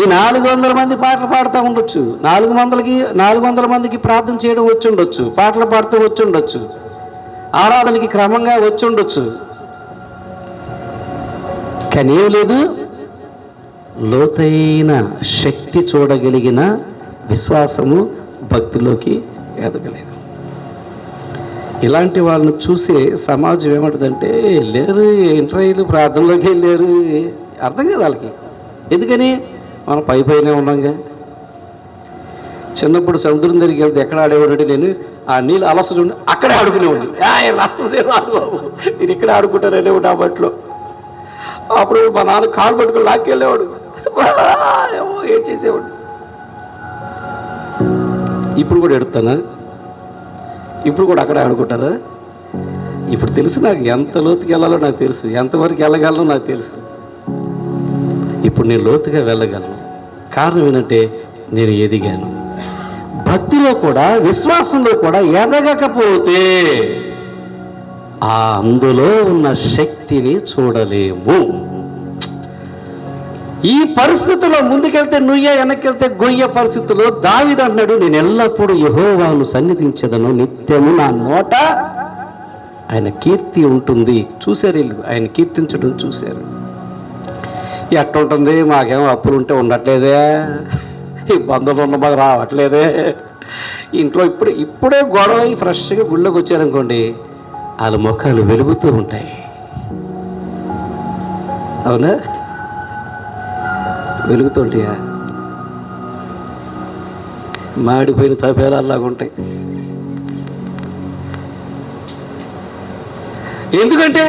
ఈ 400 మంది పాటలు పాడుతూ ఉండొచ్చు, 400 మందికి ప్రార్థన చేయడం వచ్చి ఉండొచ్చు, పాటలు పాడుతూ వచ్చి ఉండొచ్చు, ఆరాధనకి క్రమంగా వచ్చి ఉండొచ్చు, కానీ ఏం లేదు, లోతైన శక్తి చూడగలిగిన విశ్వాసము భక్తిలోకి ఎదగలేదు. ఇలాంటి వాళ్ళని చూసే సమాజం ఏమంటుందంటే, వెళ్ళారు ఇంటర్వ్యూలు ప్రార్థనలోకి వెళ్ళారు, అర్థం కాదు వాళ్ళకి. ఎందుకని? మనం పైనే ఉన్నాంగా. చిన్నప్పుడు సముద్రం దగ్గరికి వెళ్తే ఎక్కడ ఆడేవాడు, నేను ఆ నీళ్ళు అలస చూడండి అక్కడే ఆడుకునేవాడిని. బాబు నేను ఇక్కడ ఆడుకుంటారనేవాడు ఆ బట్లో. అప్పుడు మా నాన్న కాలు పట్టుకుని లాక్కెళ్ళేవాడు, ఏం చేసేవాడు. ఇప్పుడు కూడా ఎడుతానా? ఇప్పుడు కూడా అక్కడే ఆడుకుంటారా? ఇప్పుడు తెలుసు నాకు, ఎంత లోతుకి వెళ్ళాలో నాకు తెలుసు, ఎంతవరకు వెళ్ళగలను నాకు తెలుసు. ఇప్పుడు నేను లోతుగా వెళ్ళగలను. కారణం ఏంటంటే నేను ఎదిగాను. భక్తిలో కూడా విశ్వాసంలో కూడా ఎదగకపోతే అందులో ఉన్న శక్తిని చూడలేము. ఈ పరిస్థితుల్లో ముందుకెళ్తే నుయ్య, వెనక్కెళ్తే గొయ్య పరిస్థితుల్లో దావీదు అంటున్నాడు, నేను ఎల్లప్పుడూ యెహోవాను సన్నిధించెదను, నిత్యము నా నోట ఆయన కీర్తి ఉంటుంది. చూశారు వీళ్ళు, ఆయన కీర్తించడం చూశారు. ఎట్ట ఉంటుంది, మాకేమో అప్పులు ఉంటే ఉండట్లేదే, ఇబ్బందులు ఉన్న మాకు రావట్లేదే, ఇంట్లో ఇప్పుడే గొడవ ఫ్రెష్గా గుళ్ళోకి వచ్చారనుకోండి, వాళ్ళ ముఖాలు వెలుగుతూ ఉంటాయి. అవునా? వెలుగుతుంటాయా? మాడిపోయిన తపేలాగా ఉంటాయి. ఎందుకంటే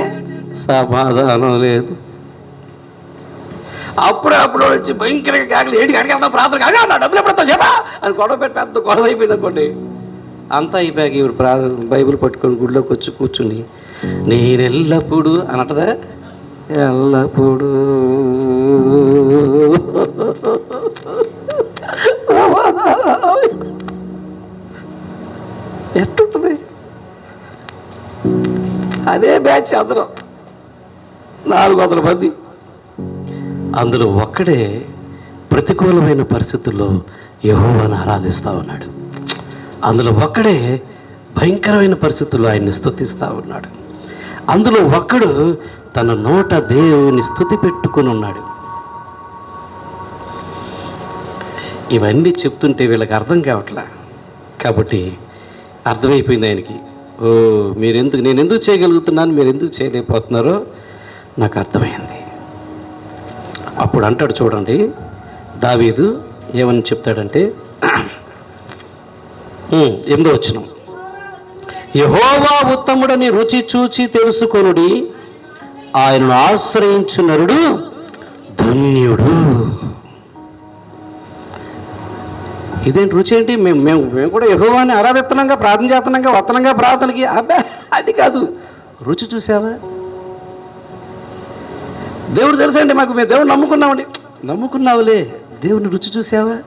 సమాధానం లేదు. అప్పుడు వచ్చి భయంకరంగా కాగలి ఏడికి అడిగేద్దాం ప్రార్థన నా డబ్బులు ఎప్పుడతా చెప్పా అని గొడవ పెట్టి పెద్ద గొడవ అయిపోయింది అనుకోండి. అంతా అయిపోయాక ఇప్పుడు బైబిల్ పట్టుకొని గుడిలోకి వచ్చి కూర్చుని నేను ఎల్లప్పుడూ అనటదా, ఎల్లప్పుడూ ఎట్టుంటుంది? అదే బ్యాచ్ అందరం 400 మంది. అందులో ఒక్కడే ప్రతికూలమైన పరిస్థితుల్లో యెహోవాను ఆరాధిస్తూ ఉన్నాడు. అందులో ఒక్కడే భయంకరమైన పరిస్థితుల్లో ఆయన్ని స్తుతిస్తూ ఉన్నాడు. అందులో ఒక్కడు తన నోట దేవుని స్తుతి పెట్టుకుని ఉన్నాడు. ఇవన్నీ చెప్తుంటే వీళ్ళకి అర్థం కావట్లా. కాబట్టి అర్థమైపోయింది ఆయనకి, నేను ఎందుకు చేయగలుగుతున్నాను, మీరు ఎందుకు చేయలేకపోతున్నారో నాకు అర్థమైంది. అప్పుడు అంటాడు చూడండి, దావీదు ఏమని చెప్తాడంటే 8వ వచనం, యెహోవా ఉత్తముడని రుచి చూచి తెలుసుకొనుడి, ఆయనను ఆశ్రయించు నరుడు ధన్యుడు. ఇదేంటి రుచి ఏంటి? మేము కూడా యెహోవాని ఆరాధిస్తున్నాంగా, ప్రార్థన చేస్తున్నాంగా, వత్తనంగా ప్రార్థనకి. అబ్బా అది కాదు. రుచి చూసావా? దేవుడు తెలుసండి మాకు, మేము దేవుడు నమ్ముకున్నామండి. నమ్ముకున్నావులే, దేవుడిని రుచి చూసావా?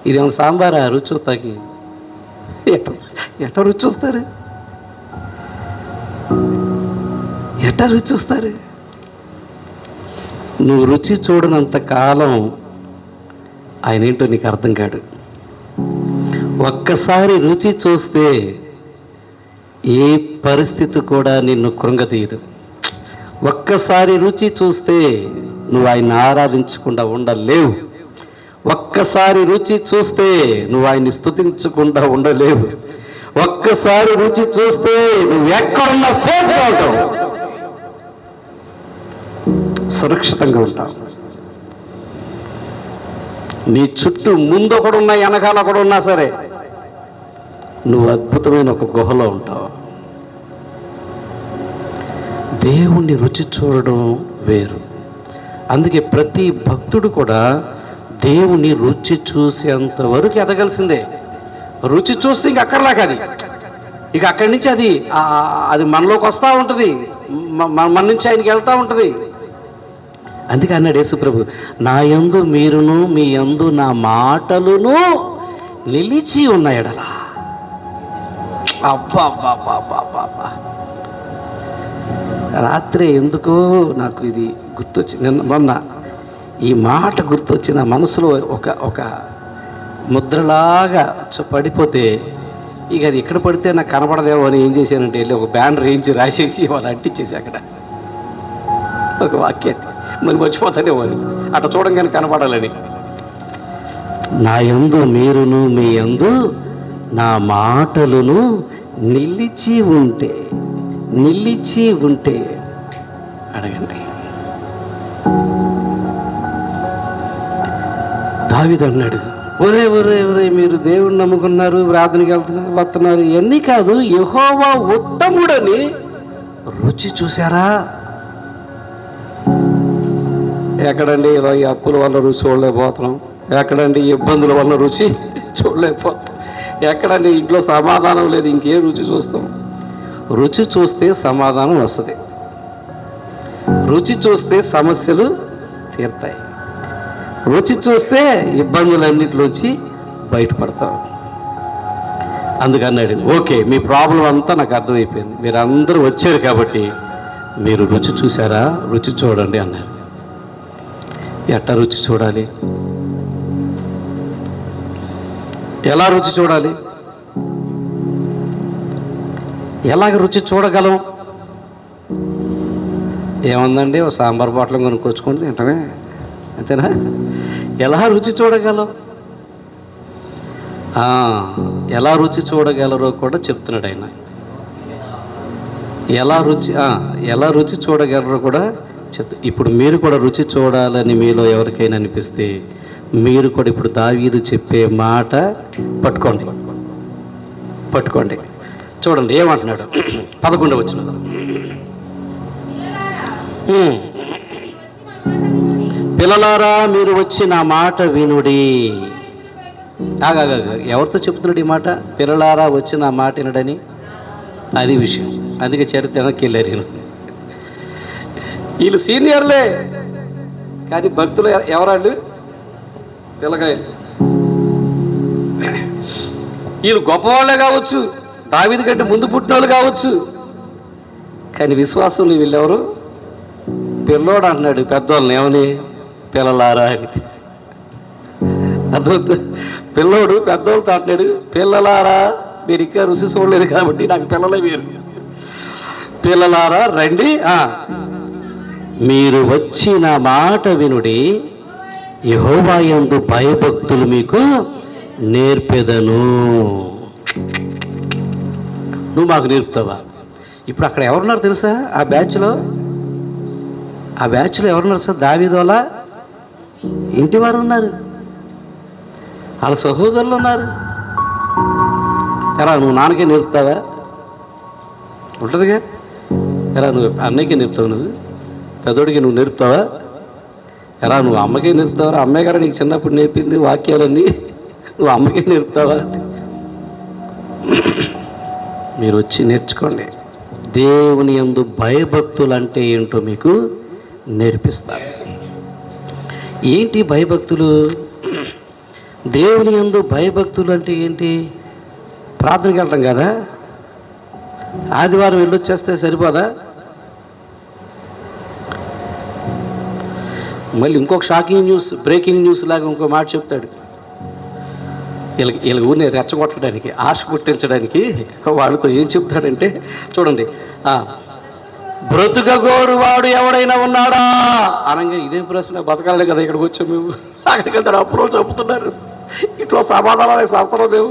ఇదేమన్నా సాంబారా రుచి చూస్తాకి? ఎట్ట రుచి చూస్తారు? ఎట్ట రుచి చూస్తారు? నువ్వు రుచి చూడనంత కాలం ఆయన ఏంటో నీకు అర్థం కాడు. ఒక్కసారి రుచి చూస్తే ఏ పరిస్థితి కూడా నిన్ను కృంగతీయదు. ఒక్కసారి రుచి చూస్తే నువ్వు ఆయన ఆరాధించకుండా ఉండలేవు. ఒక్కసారి రుచి చూస్తే నువ్వు ఆయన్ని స్తుతించకుండా ఉండలేవు. ఒక్కసారి రుచి చూస్తే నువ్వు ఎక్కడున్నా సేఫ్గా ఉంటావు, సురక్షితంగా ఉంటావు. నీ చుట్టూ ముందు ఒకడు ఉన్నా వెనకాల ఒకడు ఉన్నా సరే నువ్వు అద్భుతమైన ఒక గుహలో ఉంటావు. దేవుణ్ణి రుచి చూడడం వేరు. అందుకే ప్రతి భక్తుడు కూడా దేవుని రుచి చూసేంత వరకు ఎదగాల్సిందే. రుచి చూస్తే ఇంక అక్కర్లాక అది ఇక అక్కడి నుంచి అది మనలోకి వస్తూ ఉంటుంది, మన నుంచి ఆయనకి వెళ్తూ ఉంటుంది. అందుకే అన్నాడు యేసుప్రభు, నా యందు మీరును మీ యందు నా మాటలును నిలిచి ఉన్నాయడలా. అబ్బా అబ్బా అబ్బా అబ్బా అబ్బా. రాత్రి ఎందుకో నాకు ఇది గుర్తొచ్చి, మొన్న ఈ మాట గుర్తొచ్చి నా మనసులో ఒక ముద్రలాగా పడిపోతే ఇక అది ఎక్కడ పడితే నాకు కనపడదేమో అని ఏం చేశానంటే వెళ్ళి ఒక బ్యానర్ వేయించి రాసేసి వాళ్ళు అంటించేసి అక్కడ ఒక వాక్యాన్ని, మరి మర్చిపోతానేమో అని అట్లా చూడంగానే కనపడాలని. నా యందు మీరును మీ యందు నా మాటలును నిలిచి ఉంటే అడగండి. దావీదు అన్నాడు, ఒరే ఒరే ఒరే మీరు దేవుణ్ణి నమ్ముకున్నారు, ప్రార్థనకి వస్తున్నారు, ఇవన్నీ కాదు, యెహోవా ఉత్తముడని రుచి చూసారా? ఎక్కడండి ఈ అప్పుల వల్ల రుచి చూడలేకపోతున్నాం, ఎక్కడండి ఇబ్బందుల వల్ల రుచి చూడలేకపోతాం, ఎక్కడండి ఇంట్లో సమాధానం లేదు, ఇంకేం రుచి చూస్తాం? రుచి చూస్తే సమాధానం వస్తుంది, రుచి చూస్తే సమస్యలు తీరుతాయి, రుచి చూస్తే ఇబ్బందులన్నిటిలోంచి బయటపడతాం. అందుకన్నాడు, ఓకే మీ ప్రాబ్లం అంతా నాకు అర్థమైపోయింది, మీరు అందరూ వచ్చారు కాబట్టి మీరు రుచి చూసారా, రుచి చూడండి అన్నాడు. ఎట్టా రుచి చూడాలి? ఎలా రుచి చూడాలి? ఎలాగ రుచి చూడగలం? ఏముందండి, ఓ సాంబార్ బాటలు కొనుక్కొచ్చుకొని తింటమే, అంతేనా? ఎలా రుచి చూడగలం? ఎలా రుచి చూడగలరో కూడా చెప్తున్నాడు ఆయన. ఎలా రుచి చూడగలరో కూడా ఇప్పుడు మీరు కూడా రుచి చూడాలని మీలో ఎవరికైనా అనిపిస్తే మీరు కూడా ఇప్పుడు దావీదు చెప్పే మాట పట్టుకోండి. చూడండి ఏమంటున్నాడు 11వ వచనంలో. పిల్లలారా మీరు వచ్చి నా మాట వినుడి. ఎవరితో చెప్తున్నాడు ఈ మాట? పిల్లలారా వచ్చి నా మాట వినడని. అది విషయం. అందుకే చరిత్ర వెనక్కి వెళ్ళారు నేను. వీళ్ళు సీనియర్లే కానీ భక్తులు ఎవరాళ్ళు? పిల్లకాయలు. వీళ్ళు గొప్పవాళ్ళే కావచ్చు, దావీదు కంటే ముందు పుట్టిన వాళ్ళు కావచ్చు, కానీ విశ్వాసం వీళ్ళెవరు? పిల్లోడు అంటున్నాడు పెద్దవాళ్ళని, ఏమని? పిల్లలారా అని. అర్థం? పిల్లోడు పెద్దవాళ్ళతో అంటున్నాడు, పిల్లలారా మీరు ఇంకా రుచి చూడలేదు కాబట్టి నాకు పిల్లలే మీరు. పిల్లలారా రండి, మీరు వచ్చిన మాట వినుడి, యెహోవా యందు భయభక్తులు మీకు నేర్పెదను. నువ్వు మాకు నేర్పుతావా? ఇప్పుడు అక్కడ ఎవరున్నారు తెలుసా? ఆ బ్యాచ్లో ఎవరున్నారు సార్? దావీదు వాళ్ళ ఇంటి వారు ఉన్నారు, వాళ్ళ సహోదరులు ఉన్నారు. ఎరా నువ్వు నాన్నకే నేర్పుతావా? ఉంటుందిగా. ఎరా నువ్వు అన్నయ్యకే నేర్పుతావు, నువ్వు పెద్దోడికి నువ్వు నేర్పుతావా? ఎరా నువ్వు అమ్మకే నేర్పుతావా? అమ్మాయి గారు నీకు చిన్నప్పుడు నేర్పింది వాక్యాలన్నీ, నువ్వు అమ్మకే నేర్పుతావా? మీరు వచ్చి నేర్చుకోండి. దేవుని యందు భయభక్తులు అంటే ఏంటో మీకు నేర్పిస్తారు. ఏంటి భయభక్తులు? దేవుని యందు భయభక్తులు అంటే ఏంటి? ప్రార్థనకి వెళ్ళటం కదా? ఆదివారం వెళ్ళొచ్చేస్తే సరిపోదా? మళ్ళీ ఇంకొక షాకింగ్ న్యూస్, బ్రేకింగ్ న్యూస్ లాగా ఇంకో మాట చెప్తాడు. వీళ్ళ ఊరిని రెచ్చగొట్టడానికి, ఆశ పుట్టించడానికి వాళ్ళతో ఏం చెప్తాడంటే చూడండి, బ్రతుకగోరు వాడు ఎవడైనా ఉన్నాడా అనగా ఇదేం ప్రశ్న, బతకాలే కదా ఇక్కడికి వచ్చాం మేము, అక్కడికి వెళ్తాడు అప్పులో చెబుతున్నారు, ఇంట్లో సమాధానాలకు శాస్త్రం లేవు,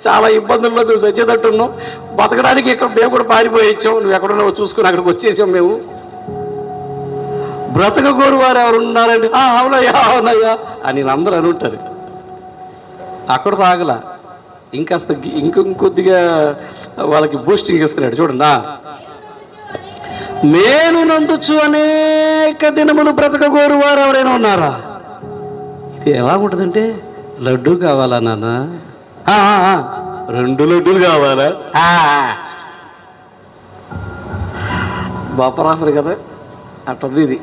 చాలా ఇబ్బందుల్లో మేము సచ్చేటట్టున్నాం, బతకడానికి ఇక్కడ మేము కూడా పారిపోయి వచ్చాం, నువ్వు ఎక్కడున్నావో చూసుకుని అక్కడికి వచ్చేసాం మేము, బ్రతకగోరు వారు ఎవరు ఉన్నారండి, అవునయ్యా అవునయ్యా అని అందరూ అని ఉంటారు. అక్కడ తాగల ఇంకాస్త ఇంకొద్దిగా వాళ్ళకి బూస్టింగ్ ఇస్తున్నాడు. చూడండి, మేలు నందుచు అనేక దినములు బ్రతకగోరు వారు ఎవరైనా ఉన్నారా. ఇది ఎలా ఉంటుందంటే, లడ్డు కావాలా నాన్న, 2 లడ్డూలు కావాలా, బాపరాఫర్ కదా అట్టుంది. ఇది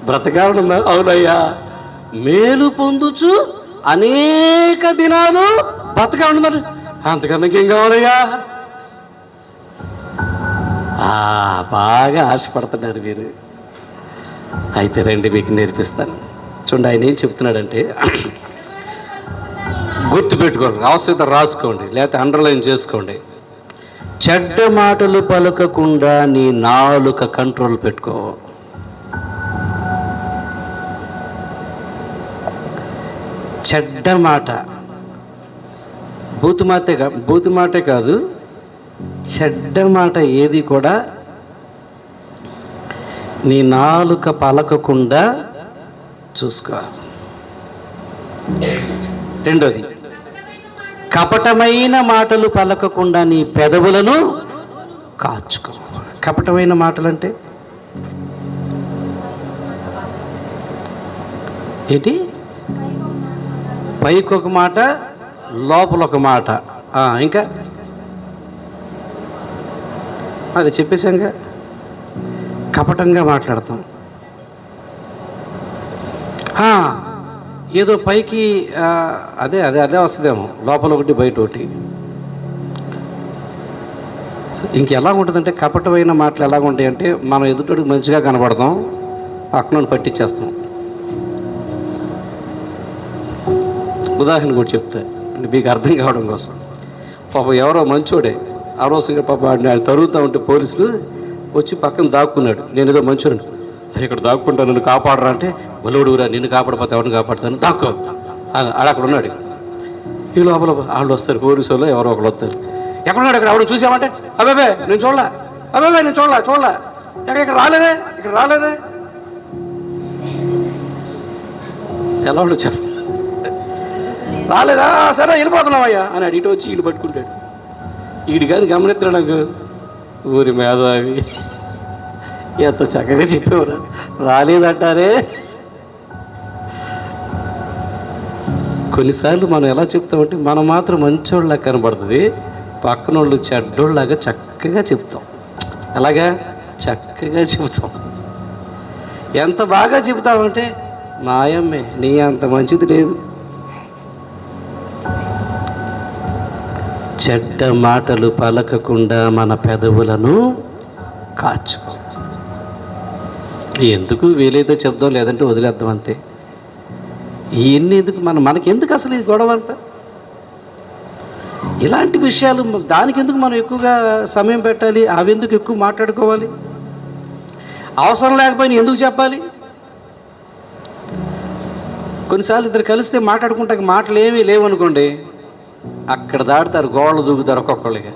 బ్రతకాలన్నా, అవునయ్యా మేలు పొందుచు అనేక దినాలు బతకా ఉంటున్నారు, అంతకన్నా ఏం కావాలయ్యా. బాగా ఆశపడుతున్నారు మీరు. అయితే రండి మీకు నేర్పిస్తాను. చూడండి, ఆయన ఏం చెప్తున్నాడంటే, గుర్తుపెట్టుకోండి, అవసరం రాసుకోండి, లేకపోతే అండర్లైన్ చేసుకోండి. చెడ్డ మాటలు పలకకుండా నీ నాలుక కంట్రోల్ పెట్టుకో. చెడ్డ మాట, బూతు మాటే కాదు, చెడ్డ మాట ఏది కూడా నీ నాలుక పలకకుండా చూసుకో. రెండోది, కపటమైన మాటలు పలకకుండా నీ పెదవులను కాచుకో. కపటమైన మాటలు అంటే ఏంటి? పైకి ఒక మాట, లోపల ఒక మాట. ఇంకా అది చెప్పేశాంగా, కపటంగా మాట్లాడతాం. ఏదో పైకి అదే అదే అదే వస్తుందేమో, లోపల ఒకటి బయట ఒకటి. ఇంకెలా ఉంటుందంటే, కపటమైన మాటలు ఎలాగ ఉంటాయంటే, మనం ఎదుటికి మంచిగా కనబడతాం, పక్కన పట్టించేస్తాం. ఉదాహరణ కూడా చెప్తా మీకు అర్థం కావడం కోసం. పాపం ఎవరో మంచోడే ఆరోగ్యంగా పాపం ఆయన తరుగుతూ ఉంటే పోలీసులు వచ్చి పక్కన దాక్కున్నాడు. నేను ఏదో మంచోడు, ఇక్కడ దాక్కుంటా, నన్ను కాపాడరా అంటే, బలువుడురా నిన్ను కాపాడపోతే ఎవరిని కాపాడుతాను, దాక్కో ఆడ అక్కడ ఉన్నాడు. ఈ లోపల వాళ్ళు వస్తారు, పోలీసు వాళ్ళు ఎవరో ఒకరు వస్తారు. ఎక్కడున్నాడు, ఇక్కడ ఎవరు చూసామంటే, అబ్బాబే నేను చూడలే, అబ్బాబే నేను చూడలే, ఇక్కడ రాలేదే ఎలా ఉండొచ్చారు, రాలేదా, సరే వెళ్ళిపోతున్నావయ్యా అని అడిగి వచ్చి వీళ్ళు పట్టుకుంటాడు. వీడు కానీ గమనిస్తున్నాడు, నాకు ఊరి మేధావి ఎంత చక్కగా చెప్పేవారు, రాలేదంటారే. కొన్నిసార్లు మనం ఎలా చెప్తామంటే, మనం మాత్రం మంచోళ్ళ కనబడుతుంది, పక్కన వాళ్ళు చెడ్డోళ్ళలాగా చక్కగా చెప్తాం. అలాగా చక్కగా చెబుతాం. ఎంత బాగా చెబుతామంటే, మాయమ్మే నీ అంత మంచిది లేదు. చెడ్డ మాటలు పలకకుండా మన పెదవులను కాచుకో. ఎందుకు వీలైతే చెప్దాం, లేదంటే వదిలేద్దాం అంతే. ఇవన్నీ ఎందుకు, మనకెందుకు అసలు ఈ గొడవ అంతా? ఇలాంటి విషయాలు దానికి ఎందుకు మనం ఎక్కువగా సమయం పెట్టాలి? అవి ఎందుకు ఎక్కువ మాట్లాడుకోవాలి? అవసరం లేకపోయినా ఎందుకు చెప్పాలి? కొన్నిసార్లు ఇద్దరు కలిస్తే మాట్లాడుకుంటాక మాటలు ఏమీ లేవనుకోండి, అక్కడ దాటుతారు, గోడలు దూకుతారు, ఒక్కొక్కళ్ళుగా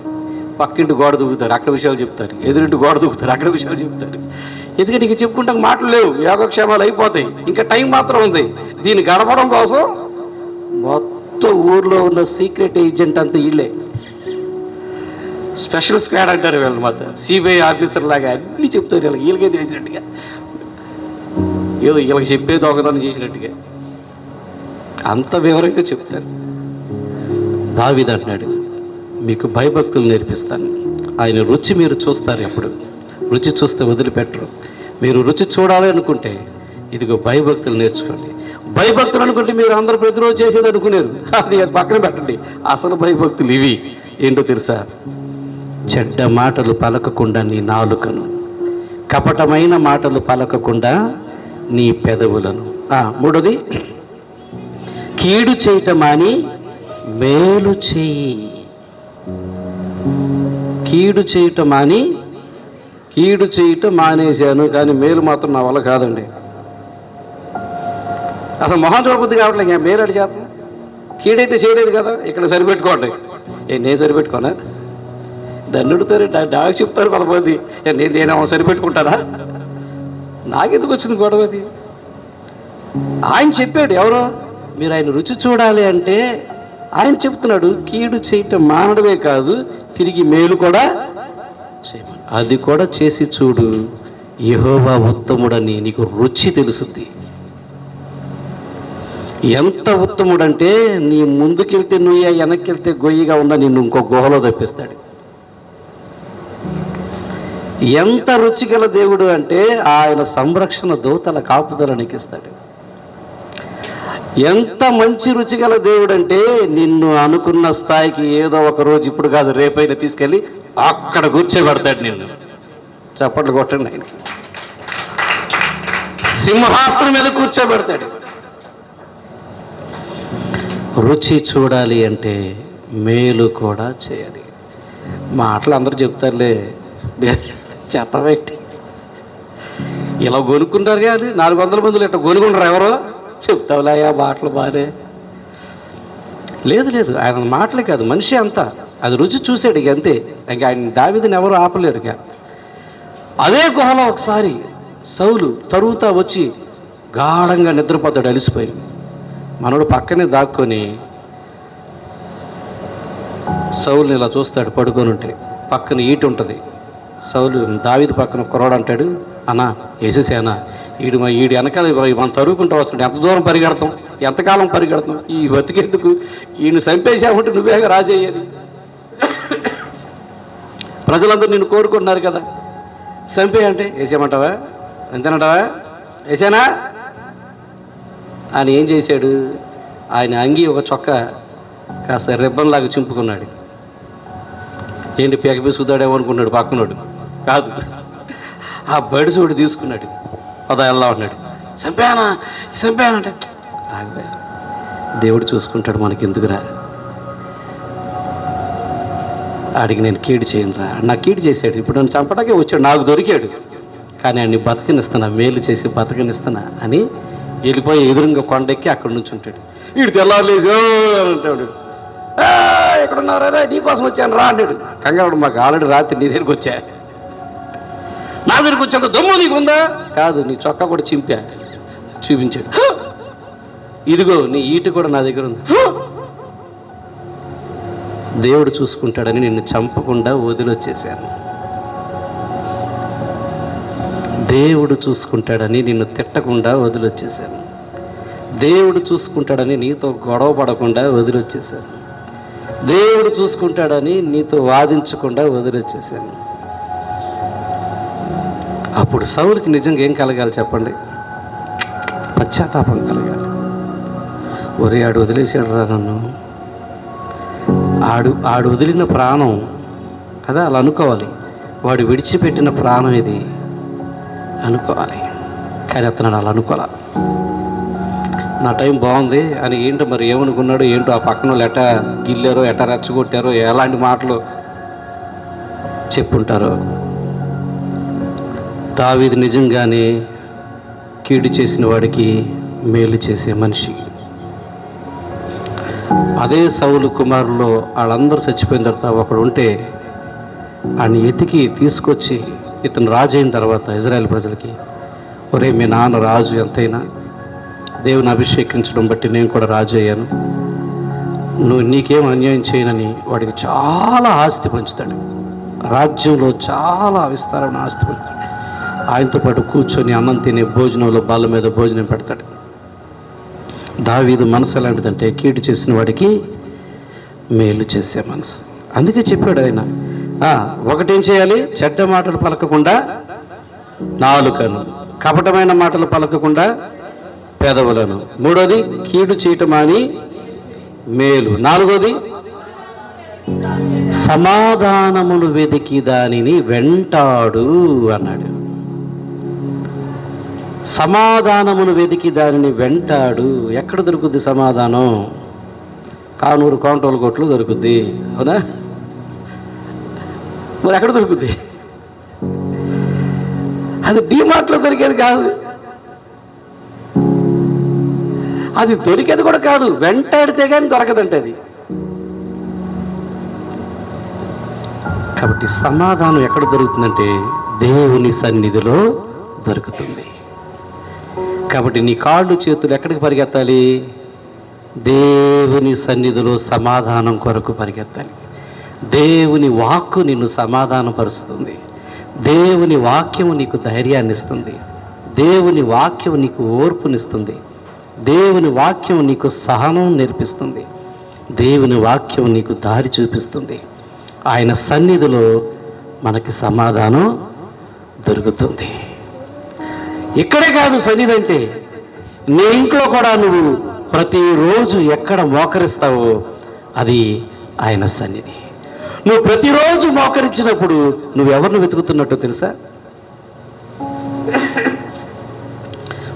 పక్కింటి గోడ దూకుతారు, అక్కడ విషయాలు చెప్తారు, ఎదురింటి గోడ దూకుతారు, అక్కడ విషయాలు చెప్తారు. ఎందుకంటే ఇక చెప్పుకుంటాక మాటలు లేవు, యోగక్షేమాలు అయిపోతాయి, ఇంకా టైం మాత్రం ఉంది. దీన్ని గడపడం కోసం మొత్తం ఊర్లో ఉన్న సీక్రెట్ ఏజెంట్ అంతా వీళ్ళే, స్పెషల్ స్క్వాడ్ అంటారు వీళ్ళని, మాత్రం సిబిఐ ఆఫీసర్ లాగా అన్నీ చెప్తారు. వీళ్ళకే తెలిసినట్టుగా, ఏదో వీళ్ళకి చెప్పే దొంగతనం చేసినట్టుగా అంత వివరంగా చెప్తారు. దావీదు అంటున్నాడు, మీకు భయభక్తులు నేర్పిస్తాను, ఆయన రుచి మీరు చూస్తారు. ఎప్పుడు రుచి చూస్తే వదిలిపెట్టరు. మీరు రుచి చూడాలి అనుకుంటే ఇదిగో భయభక్తులు నేర్చుకోండి. భయభక్తులు అనుకుంటే మీరు అందరూ ప్రతిరోజు చేసేది అనుకునేరు, అది పక్కన పెట్టండి. అసలు భయభక్తులు ఇవి ఏంటో తెలుసా? చెడ్డ మాటలు పలకకుండా నీ నాలుకను, కపటమైన మాటలు పలకకుండా నీ పెదవులను. మూడోది, కీడు చేయటం మాని మేలు చేయి. కీడు చేయటం మాని, కీడు చేయటం మానేశాను కానీ మేలు మాత్రం నా వల్ల కాదండి. అసలు మొహం చూడబుద్ధి కావట్లేదు, ఇంకా మేలు అడి చేస్తాను. కీడైతే చేయలేదు కదా, ఇక్కడ సరిపెట్టుకోండి. నేను సరిపెట్టుకోనా? నన్ను అడుగుతారు, నాకు చెప్తారు కొంతమంది, నేను సరిపెట్టుకుంటానా? నాకెందుకు వచ్చింది గొడవది? ఆయన చెప్పాడు, ఎవరో మీరు ఆయన రుచి చూడాలి అంటే ఆయన చెప్తున్నాడు, కీడు చేయటం మానడమే కాదు తిరిగి మేలు కూడా చేయమని. అది కూడా చేసి చూడు, యెహోవా ఉత్తముడని నీకు రుచి తెలుస్తుంది. ఎంత ఉత్తముడంటే నీ ముందుకెళ్తే నుయ్య, వెనక్కి గొయ్యిగా ఉన్నా నిన్ను ఇంకో గుహలో తప్పిస్తాడు. ఎంత రుచిగల దేవుడు అంటే ఆయన సంరక్షణ దూతల కాపుదల నీకు ఇస్తాడు. ఎంత మంచి రుచిగల దేవుడు అంటే నిన్ను అనుకున్న స్థాయికి ఏదో ఒక రోజు, ఇప్పుడు కాదు రేపైనా తీసుకెళ్ళి అక్కడ కూర్చోబెడతాడు నిన్ను. చప్పట్లు కొట్టండి ఆయనకి. సింహాసనం మీద కూర్చోబెడతాడు. రుచి చూడాలి అంటే మేలు కూడా చేయాలి. మాటలు అందరూ చెప్తారులే, చెత్తబెట్టి ఇలా కొనుక్కుంటారు కానీ 400 మందిలో ఇట్లా కొనుక్కుంటారు. ఎవరో చెప్తావులాయా మాటలు బాగానే. లేదు, ఆయన మాటలే కాదు, మనిషి అంతా అది రుచి చూసాడు ఇక అంతే. ఇంక ఆయన దావీదుని ఎవరు ఆపలేరు. ఇక అదే గుహలో ఒకసారి సౌలు తరువుతా వచ్చి గాఢంగా నిద్రపోతాడు, అలిసిపోయి. మనోడు పక్కనే దాక్కొని సౌలుని ఇలా చూస్తాడు పడుకొని ఉంటే. పక్కన ఈటు ఉంటుంది. సౌలు దావీదు పక్కన కుర్రాడు అంటాడు, అన్నా వేసేసానా, ఈడు వెనకాల మనం తరువుకుంటూ వస్తాడు, ఎంత దూరం పరిగెడతాం, ఎంతకాలం పరిగెడతాం, ఈ బతికేందుకు, ఈయన చంపేసామంటే నువ్వేగా రాజయ్యేది. ప్రజలందరూ నిన్ను కోరుకుంటున్నారు కదా, చంపేయంటే వేసేయమంటావా, ఎంతనంటావా, వేసానా ఆయన ఏం చేశాడు, ఆయన అంగి ఒక చొక్క కాస్త రిబ్బన్ లాగా చింపుకున్నాడు. ఏంటి పేకపి సుద్దాడేమో అనుకున్నాడు పక్కనోడు, కాదు, ఆ బడిసోడు తీసుకున్నాడు. ఎలా ఉన్నాడు, చంపానంటే ఆగిపోయా. దేవుడు చూసుకుంటాడు, మనకి ఎందుకురా, ఆడికి నేను కీడు చేయనురా, నాకు కీడు చేశాడు, ఇప్పుడు నన్ను చంపడాకే వచ్చాడు, నాకు దొరికాడు, కానీ అన్ని బతకనిస్తున్నా, మేలు చేసి బతకనిస్తున్నా అని వెళ్ళిపోయి ఎదురుగా కొండెక్కి అక్కడి నుంచి ఉంటాడు. వీడు తెల్లారులేసి అని అంటాడు, ఎక్కడున్నారా, నీకోసం వచ్చాను రా అన్నాడు. కంగారు, మాకు ఆల్రెడీ రాత్రి నీ దగ్గరికి వచ్చా, నా దగ్గరికి వచ్చేంత దమ్ము నీకుందా, కాదు నీ చొక్కా కూడా చింపా, చూపించాడు. ఇదిగో నీ ఈటు కూడా నా దగ్గర ఉంది. దేవుడు చూసుకుంటాడని నిన్ను చంపకుండా వదిలొచ్చేసాను. దేవుడు చూసుకుంటాడని నిన్ను తిట్టకుండా వదిలొచ్చేసాను. దేవుడు చూసుకుంటాడని నీతో గొడవ పడకుండా వదిలొచ్చేసాను. దేవుడు చూసుకుంటాడని నీతో వాదించకుండా వదిలొచ్చేసాను. అప్పుడు సౌలుకి నిజంగా ఏం కలగాలి చెప్పండి, పశ్చాత్తాపం కలగాలి. ఒరే ఆడు వదిలేసాడు రా నన్ను, ఆడు వదిలిన ప్రాణం కదా, అలా అనుకోవాలి. వాడు విడిచిపెట్టిన ప్రాణం ఇది అనుకోవాలి. కానీ అతను అలా అనుకోవాలి. నా టైం బాగుంది అని ఏంటో మరి ఏమనుకున్నాడు ఏంటో, ఆ పక్కన వాళ్ళు ఎట్టా గిల్లారో, ఎట్టా రెచ్చగొట్టారో, ఎలాంటి మాటలు చెప్పుంటారో. దావీదు నిజంగానే కీడు చేసిన వాడికి మేలు చేసే మనిషి. అదే సౌలు కుమారులో వాళ్ళందరూ చచ్చిపోయిన తర్వాత ఒకడు ఉంటే ఆయన ఎతికి తీసుకొచ్చి, ఇతను రాజు అయిన తర్వాత ఇజ్రాయెల్ ప్రజలకి, ఒరే మీ నాన్న రాజు ఎంతైనా దేవుని అభిషేకించడం బట్టి నేను కూడా రాజు అయ్యాను, నీకేం అన్యాయం చేయనని వాడికి చాలా ఆస్తి పంచుతాడు. రాజ్యంలో చాలా విస్తారమైన ఆస్తి పంచుతాడు. ఆయనతో పాటు కూర్చొని అన్నం తినే భోజనంలో బాల మీద భోజనం పెడతాడు. దావీదు మనసు ఎలాంటిదంటే కీడు చేసిన వాడికి మేలు చేసే మనసు. అందుకే చెప్పాడు ఆయన, ఒకటేం చేయాలి, చెడ్డ మాటలు పలకకుండా నాలుకను, కపటమైన మాటలు పలకకుండా పెదవులను. మూడోది కీడు చేయటం అని మేలు. నాలుగోది సమాధానమును వెతికి దానిని వెంటాడు అన్నాడు. సమాధానమును వెతికి దానిని వెంటాడు. ఎక్కడ దొరుకుద్ది సమాధానం? కానూరు కౌంటోల కొట్లు దొరుకుద్ది, అవునా? మరి ఎక్కడ దొరుకుద్ది? అది డీమార్ట్లో దొరికేది కాదు, అది దొరికేది కూడా కాదు, వెంటాడితే కానీ దొరకదంటే అది. కాబట్టి సమాధానం ఎక్కడ దొరుకుతుందంటే దేవుని సన్నిధిలో దొరుకుతుంది. కాబట్టి నీ కాళ్ళు చేతులు ఎక్కడికి పరిగెత్తాలి? దేవుని సన్నిధిలో సమాధానం కొరకు పరిగెత్తాలి. దేవుని వాక్కు నిన్ను సమాధానపరుస్తుంది. దేవుని వాక్యము నీకు ధైర్యాన్ని ఇస్తుంది. దేవుని వాక్యము నీకు ఓర్పునిస్తుంది. దేవుని వాక్యం నీకు సహనం నేర్పిస్తుంది. దేవుని వాక్యం నీకు దారి చూపిస్తుంది. ఆయన సన్నిధిలో మనకి సమాధానం దొరుకుతుంది. ఇక్కడే కాదు సన్నిధి అంటే, నీ ఇంట్లో కూడా నువ్వు ప్రతిరోజు ఎక్కడ మోకరిస్తావో అది ఆయన సన్నిధి. నువ్వు ప్రతిరోజు మోకరించినప్పుడు నువ్వెవరిని వెతుకుతున్నట్టు తెలుసా?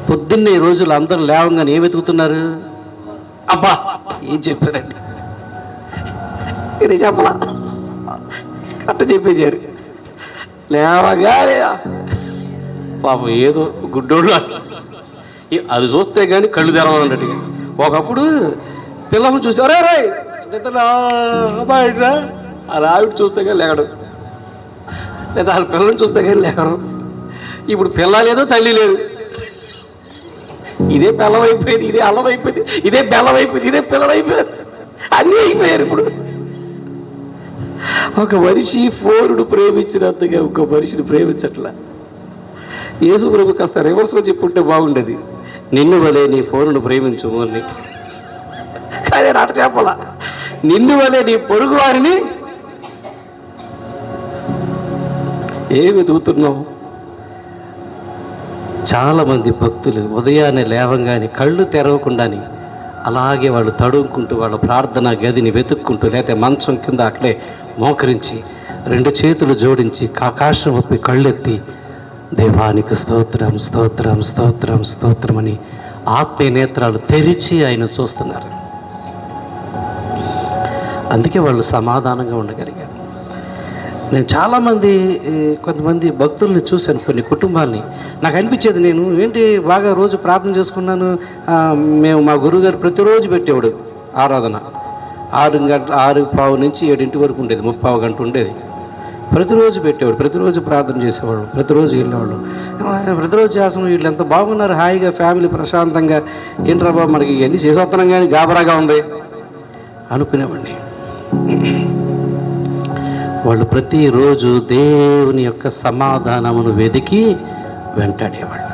పొద్దున్నే ఈ రోజులు అందరూ లేవంగానే ఏం వెతుకుతున్నారు? అబ్బా ఏం చెప్పారండి, ఇది చెప్పలా, కట్ట చెప్పేశారు. లేవగానే పాపం ఏదో గుడ్డోళ్ళు అది చూస్తే కానీ కళ్ళు తెరవన్నట్టుగా. ఒకప్పుడు పిల్లలు చూసి అరే రాయ్ అబ్బాయిరా అలా ఆవిడ చూస్తే కానీ లేకడు, లేదా వాళ్ళ పిల్లల్ని చూస్తే కానీ లేకరు. ఇప్పుడు పిల్ల లేదు, తల్లి లేదు. ఇదే బెల్లం అయిపోయింది, ఇదే అల్లం అయిపోయింది, ఇదే బెల్లం అయిపోయింది, ఇదే పిల్లలు అయిపోయారు, అన్నీ అయిపోయారు. ఇప్పుడు ఒక మనిషి ఫోరుడు ప్రేమించినంతగా ఇంకో మనిషిని ప్రేమించట్లా. యేసు ప్రభు కాస్త రివర్స్లో చెప్పుంటే బాగుండేది, నిన్ను వలే నీ ఫోనును ప్రేమించు అని. కానీ అట చెప్పాల, నిన్ను వలే నీ పొరుగు వారిని. ఏమి వెతుకుతున్నావు? చాలామంది భక్తులు ఉదయాన్నే లేవంగానే కళ్ళు తెరవకుండాని అలాగే వాళ్ళు తడుముకుంటూ వాళ్ళ ప్రార్థనా గదిని వెతుక్కుంటూ, లేకపోతే మంచం కింద అక్కడే మోకరించి 2 చేతులు జోడించి ఆకాశం ఒప్పి కళ్ళెత్తి దేవానికి స్తోత్రం స్తోత్రం స్తోత్రం స్తోత్రం అని ఆత్మీయ నేత్రాలు తెరిచి ఆయన చూస్తున్నారు. అందుకే వాళ్ళు సమాధానంగా ఉండగలిగారు. నేను చాలామంది కొంతమంది భక్తుల్ని చూశాను, కొన్ని కుటుంబాలని. నాకు అనిపించేది, నేను ఏంటి బాగా రోజు ప్రార్థన చేసుకున్నాను. మేము మా గురువుగారు ప్రతిరోజు పెట్టేవాడు ఆరాధన. 6:15 నుంచి 7 వరకు ఉండేది, 30 గంట ఉండేది. ప్రతిరోజు పెట్టేవాడు, ప్రతిరోజు ప్రార్థన చేసేవాళ్ళు, ప్రతిరోజు వెళ్ళేవాళ్ళు. ప్రతిరోజు చేస్తాం, వీళ్ళు ఎంత బాగున్నారు, హాయిగా ఫ్యామిలీ ప్రశాంతంగా. ఏంట్రా బాబు మనకి ఇవన్నీ చేసొస్తున్నాం కానీ గాబరాగా ఉంది అనుకునేవాడిని. వాళ్ళు ప్రతిరోజు దేవుని యొక్క సమాధానమును వెతికి వెంటాడేవాళ్ళు.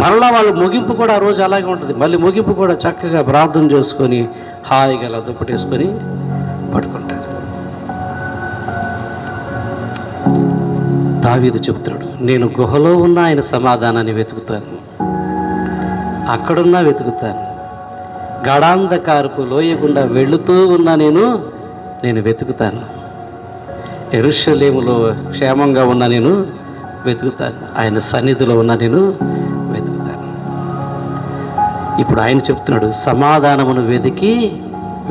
మరలా వాళ్ళ ముగింపు కూడా ఆ రోజు అలాగే ఉంటుంది. మళ్ళీ ముగింపు కూడా చక్కగా ప్రార్థన చేసుకొని హాయిగా అలా దుప్పటేసుకొని పడుకుంటారు. దావీదు చెబుతున్నాడు, నేను గుహలో ఉన్న ఆయన సమాధానాన్ని వెతుకుతాను, అక్కడున్నా వెతుకుతాను, గాఢాంధకారపు లోయ గుండా వెళుతూ ఉన్నా నేను వెతుకుతాను, యెరూషలేములో క్షేమంగా ఉన్నా నేను వెతుకుతాను, ఆయన సన్నిధిలో ఉన్నా నేను వెతుకుతాను. ఇప్పుడు ఆయన చెప్తున్నాడు, సమాధానమును వెతికి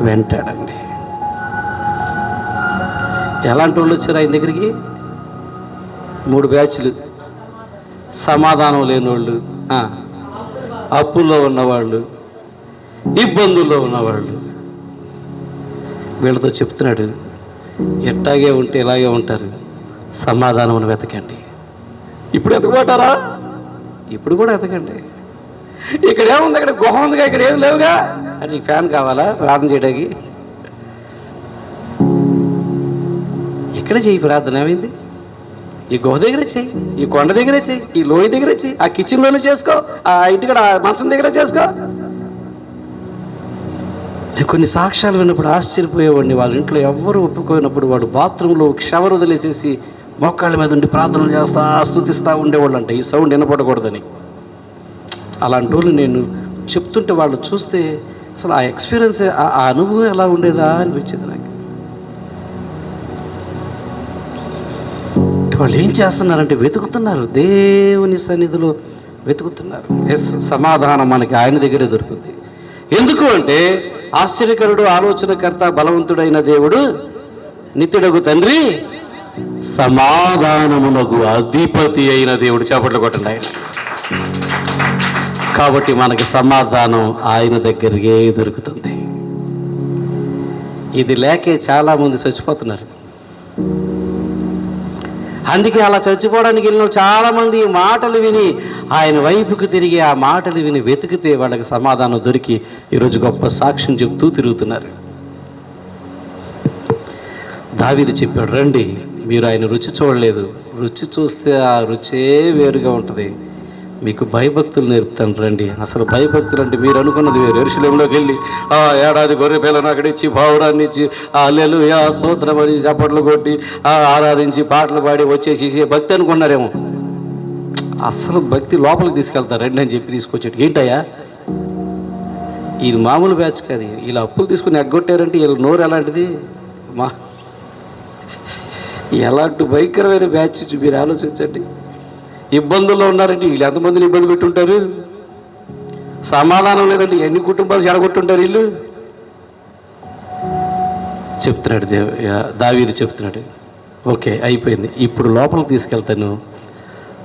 వెంటాడండి. ఎలాంటి వాళ్ళు వచ్చారు ఆయన దగ్గరికి? 3 బ్యాచ్లు. సమాధానం లేనివాళ్ళు, అప్పుల్లో ఉన్నవాళ్ళు, ఇబ్బందుల్లో ఉన్నవాళ్ళు. వీళ్ళతో చెప్తున్నాడు, ఎట్టాగే ఉంటే ఇలాగే ఉంటారు, సమాధానమును వెతకండి. ఇప్పుడు ఎతకబోటారా? ఇప్పుడు కూడా ఎతకండి. ఇక్కడ ఏముంది? అక్కడ గుహ ఉందిగా, ఇక్కడ ఏమి లేవుగా. అంటే నీకు ఫ్యాన్ కావాలా ప్రార్థన చేయడానికి? ఇక్కడ చెయ్యి ప్రార్థన. ఏమైంది? ఈ గుహ దగ్గరే చెయ్యి, ఈ కొండ దగ్గరే చెయ్యి, ఈ లోయ దగ్గరే చెయ్యి, ఆ కిచెన్లోనే చేసుకో, ఆ ఇంటికాడ మంచం దగ్గర చేసుకో. కొన్ని సాక్ష్యాలు విన్నప్పుడు ఆశ్చర్యపోయేవాడిని. వాళ్ళ ఇంట్లో ఎవ్వరు ఒప్పుకోనప్పుడు వాడు బాత్రూంలో షవర్ వదిలేసేసి మోకాళ్ళ మీద ఉండి ప్రార్థనలు చేస్తా స్తుతిస్తూ ఉండేవాళ్ళు అంట, ఈ సౌండ్ వినపడకూడదని. అలాంటి వాళ్ళు నేను చెప్తుంటే వాళ్ళు చూస్తే అసలు ఆ ఎక్స్పీరియన్స్, ఆ అనుభవం ఎలా ఉండేదా అనిపించింది నాకు. వాళ్ళు ఏం చేస్తున్నారంటే వెతుకుతున్నారు, దేవుని సన్నిధిలో వెతుకుతున్నారు. ఎస్, సమాధానం మనకి ఆయన దగ్గరే దొరుకుతుంది. ఎందుకు అంటే ఆశ్చర్యకరుడు, ఆలోచనకర్త, బలవంతుడైన దేవుడు, నిత్యుడగు తండ్రి, సమాధానమునకు అధిపతి అయిన దేవుడు. చేపట్లు కొట్టండి ఆయన. కాబట్టి మనకి సమాధానం ఆయన దగ్గరికే దొరుకుతుంది. ఇది లేకే చాలామంది చచ్చిపోతున్నారు. అందుకే అలా చచ్చిపోవడానికి వెళ్ళిన చాలామంది ఈ మాటలు విని ఆయన వైపుకు తిరిగి ఆ మాటలు విని వెతికితే వాళ్ళకి సమాధానం దొరికి ఈరోజు గొప్ప సాక్ష్యం చెప్తూ తిరుగుతున్నారు. దావీదు చెప్పాడు, రండి, మీరు ఆయన రుచి చూడలేదు, రుచి చూస్తే ఆ రుచే వేరుగా ఉంటుంది, మీకు భయభక్తులు నేర్పుతాను రండి. అసలు భయభక్తులు అంటే మీరు అనుకున్నది వేరు. యెరూషలేములోకి వెళ్ళి ఆ ఏడాది గొర్రె పిల్లను అక్కడిచ్చి, పావురాన్ని ఇచ్చి, హల్లెలూయా స్తోత్రం అని చప్పట్లు కొట్టి ఆరాధించి పాటలు పాడి వచ్చేసి భక్తి అనుకున్నారేమో. అసలు భక్తి లోపలికి తీసుకెళ్తారు రండి అని చెప్పి తీసుకొచ్చాడు. ఏంటయ్యా ఇది మామూలు బ్యాచ్ కాదు, ఇలా అప్పులు తీసుకుని ఎగ్గొట్టారంటే వీళ్ళ నోరు ఎలాంటిది, ఎలాంటి భయంకరమైన బ్యాచ్ మీరు ఆలోచించండి. ఇబ్బందుల్లో ఉన్నారంటే వీళ్ళు ఎంతమందిని ఇబ్బంది పెట్టుంటారు. సమాధానం లేదండి, ఎన్ని కుటుంబాలు చెడగొట్టుంటారు వీళ్ళు. చెప్తున్నాడు దావీదు చెప్తున్నాడు, ఓకే అయిపోయింది, ఇప్పుడు లోపలికి తీసుకెళ్తాను,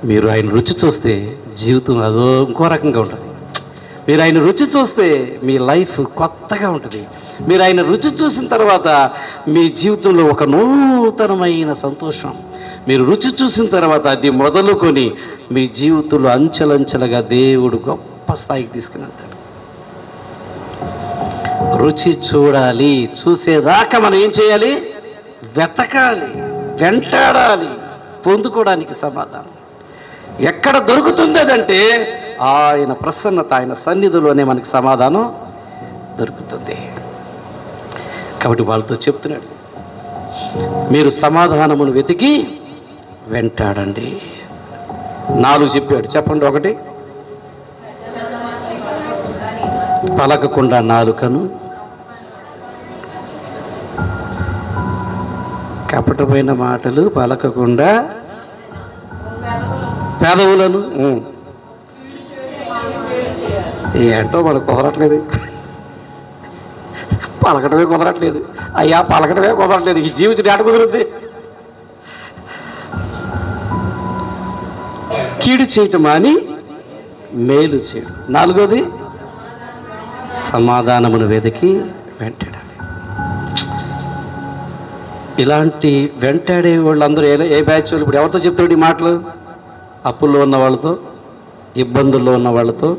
మీరు ఆయన రుచి చూస్తే జీవితం అదో ఇంకో రకంగా ఉంటుంది. మీరు ఆయన రుచి చూస్తే మీ లైఫ్ కొత్తగా ఉంటుంది. మీరు ఆయన రుచి చూసిన తర్వాత మీ జీవితంలో ఒక నూతనమైన సంతోషం, మీరు రుచి చూసిన తర్వాత అది మొదలుకొని మీ జీవితంలో అంచెలంచెలుగా దేవుడు గొప్ప స్థాయికి తీసుకుని. రుచి చూడాలి, చూసేదాకా మనం ఏం చేయాలి, వెతకాలి, వెంటాడాలి, పొందుకోవడానికి సమాధానం ఎక్కడ దొరుకుతుంది అదంటే ఆయన ప్రసన్నత, ఆయన సన్నిధిలోనే మనకి సమాధానం దొరుకుతుంది. కాబట్టి వాళ్ళతో చెప్తున్నాడు, మీరు సమాధానమును వెతికి వెంటాడండి. 4 చెప్పాడు, చెప్పండి. 1, పలకకుండా నాలుకను, కపటమైన మాటలు పలకకుండా పెదవులను. ఏంటో మనకు కుదరట్లేదు, పలకటమే కుదరట్లేదు. అయ్యా పలకటమే కుదరట్లేదు, ఈ జీవితం ఎట కుదురుద్ది. కీడు చేయటం అని మేలు చేయడం. 4వది సమాధానమును వెతికి వెంటాడాలి. ఇలాంటి వెంటాడే వాళ్ళందరూ ఏ బ్యాచ్ వాళ్ళు? ఇప్పుడు ఎవరితో చెప్తాడు ఈ మాటలు? అప్పుల్లో ఉన్న వాళ్ళతో, ఇబ్బందుల్లో ఉన్న వాళ్ళతో,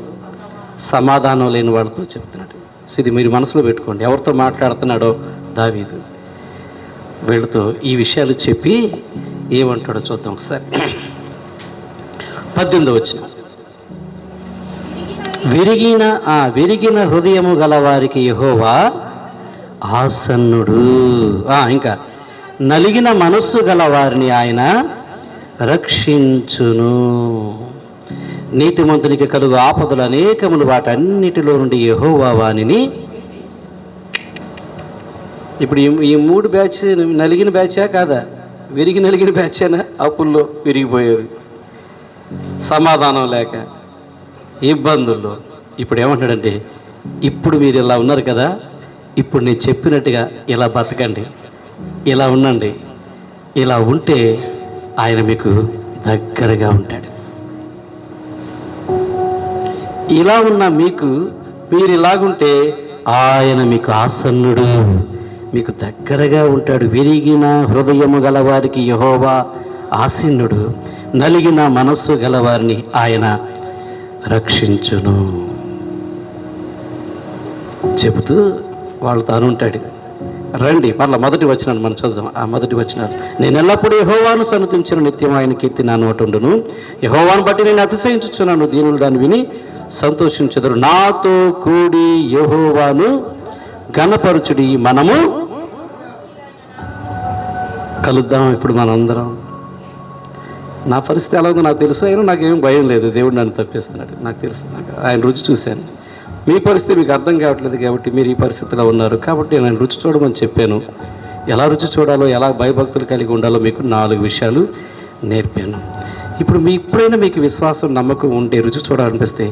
సమాధానం లేని వాళ్ళతో చెప్తున్నాడు. ఇది మీరు మనసులో పెట్టుకోండి. ఎవరితో మాట్లాడుతున్నాడో దావీదు వీళ్ళతో ఈ విషయాలు చెప్పి ఏమంటాడో చూద్దాం ఒకసారి. 18వ వచనం, విరిగిన హృదయము గల వారికి యెహోవా ఆసన్నుడు. ఇంకా నలిగిన మనస్సు గల వారిని ఆయన రక్షించును. నీతిమంతునికి కలుగు ఆపదలు అనేకములు, వాటన్నిటిలో నుండి యెహోవా వానిని. ఇప్పుడు ఈ 3 బ్యాచ్ నలిగిన బ్యాచా కాదా? నలిగిన బ్యాచేనా? అప్పుల్లో విరిగిపోయారు, సమాధానం లేక, ఇబ్బందుల్లో. ఇప్పుడు ఏమంటాడంటే, ఇప్పుడు మీరు ఇలా ఉన్నారు కదా, ఇప్పుడు నేను చెప్పినట్టుగా ఇలా బతకండి, ఇలా ఉండండి, ఇలా ఉంటే ఆయన మీకు దగ్గరగా ఉంటాడు. ఇలా ఉన్న మీరు ఇలాగుంటే ఆయన మీకు ఆసన్నుడు, మీకు దగ్గరగా ఉంటాడు. విరిగిన హృదయము గలవారికి యెహోవా ఆసన్నుడు, నలిగిన మనస్సు గలవారిని ఆయన రక్షించును చెబుతూ వాళ్ళతో అనుంటాడు. రండి, మళ్ళీ 1వ వచనాన్ని మనం చదువుదాం. ఆ 1వ వచనాలు, నేను ఎల్లప్పుడూ యెహోవాను సన్నుతించిన నిత్యం ఆయన కీర్తి నా నోట ఉండును. యెహోవాను బట్టి నేను అతిశయించుచున్నాను, దీనులు దాన్ని విని సంతోషించెదరు. నాతో కూడి యెహోవాను ఘనపరచుడి. మనము కలుద్దాం. ఇప్పుడు మనందరం, నా పరిస్థితి ఎలా ఉందో నాకు తెలుసు, అయినా నాకేం భయం లేదు. దేవుడు నన్ను తప్పిస్తున్నాడు, నాకు తెలుసు. ఆయన రుచి చూశాను. మీ పరిస్థితి మీకు అర్థం కావట్లేదు కాబట్టి మీరు ఈ పరిస్థితిలో ఉన్నారు. కాబట్టి నేను రుచి చూడమని చెప్పాను. ఎలా రుచి చూడాలో, ఎలా భయభక్తులు కలిగి ఉండాలో మీకు 4 విషయాలు నేర్పాను. ఇప్పుడు ఎప్పుడైనా మీకు విశ్వాసం నమ్మకం ఉంటే రుచి చూడాలనిపిస్తే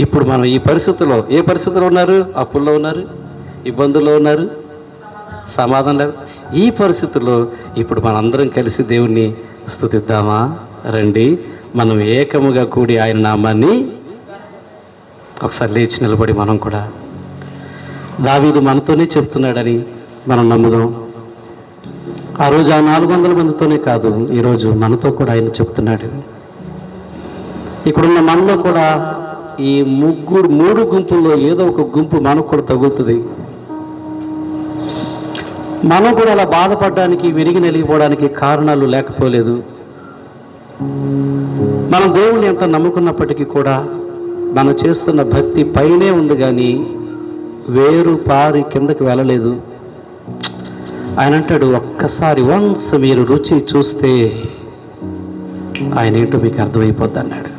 ఇప్పుడు మనం ఈ పరిస్థితుల్లో ఏ పరిస్థితుల్లో ఉన్నారు? అప్పుల్లో ఉన్నారు, ఇబ్బందుల్లో ఉన్నారు, సమాధానం లేదు. ఈ పరిస్థితుల్లో ఇప్పుడు మనందరం కలిసి దేవుణ్ణి స్తుతిద్దామా? రండి, మనం ఏకముగా కూడి ఆయన నామాన్ని ఒకసారి లేచి నిలబడి మనం కూడా దావీదు మనతోనే చెప్తున్నాడని మనం నమ్ముదాం. ఆ రోజు ఆ 400 మందితోనే కాదు, ఈరోజు మనతో కూడా ఆయన చెప్తున్నాడు. ఇక్కడున్న మనలో కూడా ఈ 3 గుంపుల్లో ఏదో ఒక గుంపు మనకు కూడా తగులుతుంది. మనం కూడా అలా బాధపడడానికి, విరిగి నలిగిపోవడానికి కారణాలు లేకపోలేదు. మనం దేవుణ్ణి ఎంత నమ్ముకున్నప్పటికీ కూడా మనం చేస్తున్న భక్తి పైనే ఉంది, కానీ వేరు పారి కిందకి వెళ్ళలేదు. ఆయన అంటాడు, ఒక్కసారి వన్స్ మీరు రుచి చూస్తే ఆయన ఏంటో మీకు అర్థమైపోద్ది అన్నాడు.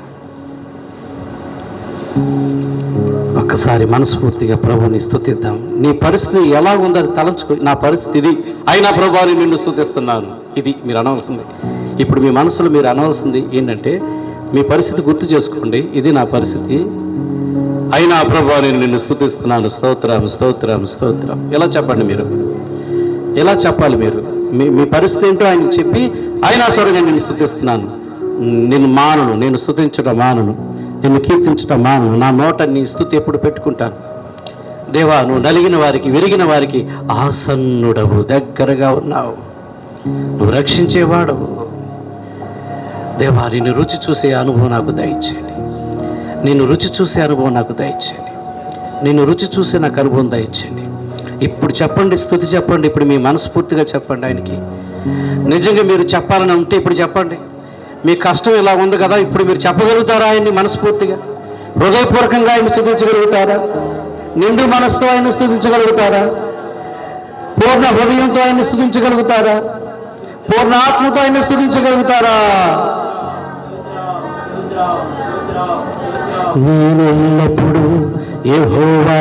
ఒక్కసారి మనస్ఫూర్తిగా ప్రభుని స్తుతిద్దాం. నీ పరిస్థితి ఎలా ఉందో అది తలంచుకో. నా పరిస్థితి ఇది, అయినా ప్రభుని నిన్ను స్తుతిస్తున్నాను, ఇది మీరు అనవలసింది. ఇప్పుడు మీ మనసులో మీరు అనవలసింది ఏంటంటే, మీ పరిస్థితి గుర్తు చేసుకోండి. ఇది నా పరిస్థితి, అయినా ప్రభుని నిన్ను స్తుతిస్తున్నాను, స్తోత్రం స్తోత్రం స్తోత్రం. ఎలా చెప్పండి మీరు? ఎలా చెప్పాలి మీరు? మీ పరిస్థితి ఏంటో ఆయన చెప్పి, అయినా సరే నేను నిన్ను స్తుతిస్తున్నాను, నేను స్తుతించడం మానను, నిన్ను కీర్తించడం మానను, నా నోట నీ స్తుతి ఎప్పుడు పెట్టుకుంటాను. దేవా, నువ్వు నలిగిన వారికి, విరిగిన వారికి ఆసన్నుడవు, దగ్గరగా ఉన్నావు, నువ్వు రక్షించేవాడవు. దేవా, నిన్ను రుచి చూసే అనుభవం నాకు దయచేయండి, నిన్ను రుచి చూసే అనుభవం నాకు దయచేయండి, నిన్ను రుచి చూసే నాకు అనుభవం దయచేయండి. ఇప్పుడు చెప్పండి, స్తుతి చెప్పండి. ఇప్పుడు మీ మనస్ఫూర్తిగా చెప్పండి ఆయనకి. నిజంగా మీరు చెప్పాలని ఉంటే ఇప్పుడు చెప్పండి. మీ కష్టం ఇలా ఉంది కదా, ఇప్పుడు మీరు చెప్పగలుగుతారా ఆయన్ని మనస్ఫూర్తిగా, హృదయపూర్వకంగా ఆయన్ని స్తుతించగలుగుతారా? నిండు మనసుతో ఆయన్ని స్తుతించగలుగుతారా? పూర్ణ హృదయంతో ఆయన్ని స్తుతించగలుగుతారా? పూర్ణ ఆత్మతో ఆయన్ని స్తుతించగలుగుతారా? నేను ఎల్లప్పుడూ యెహోవా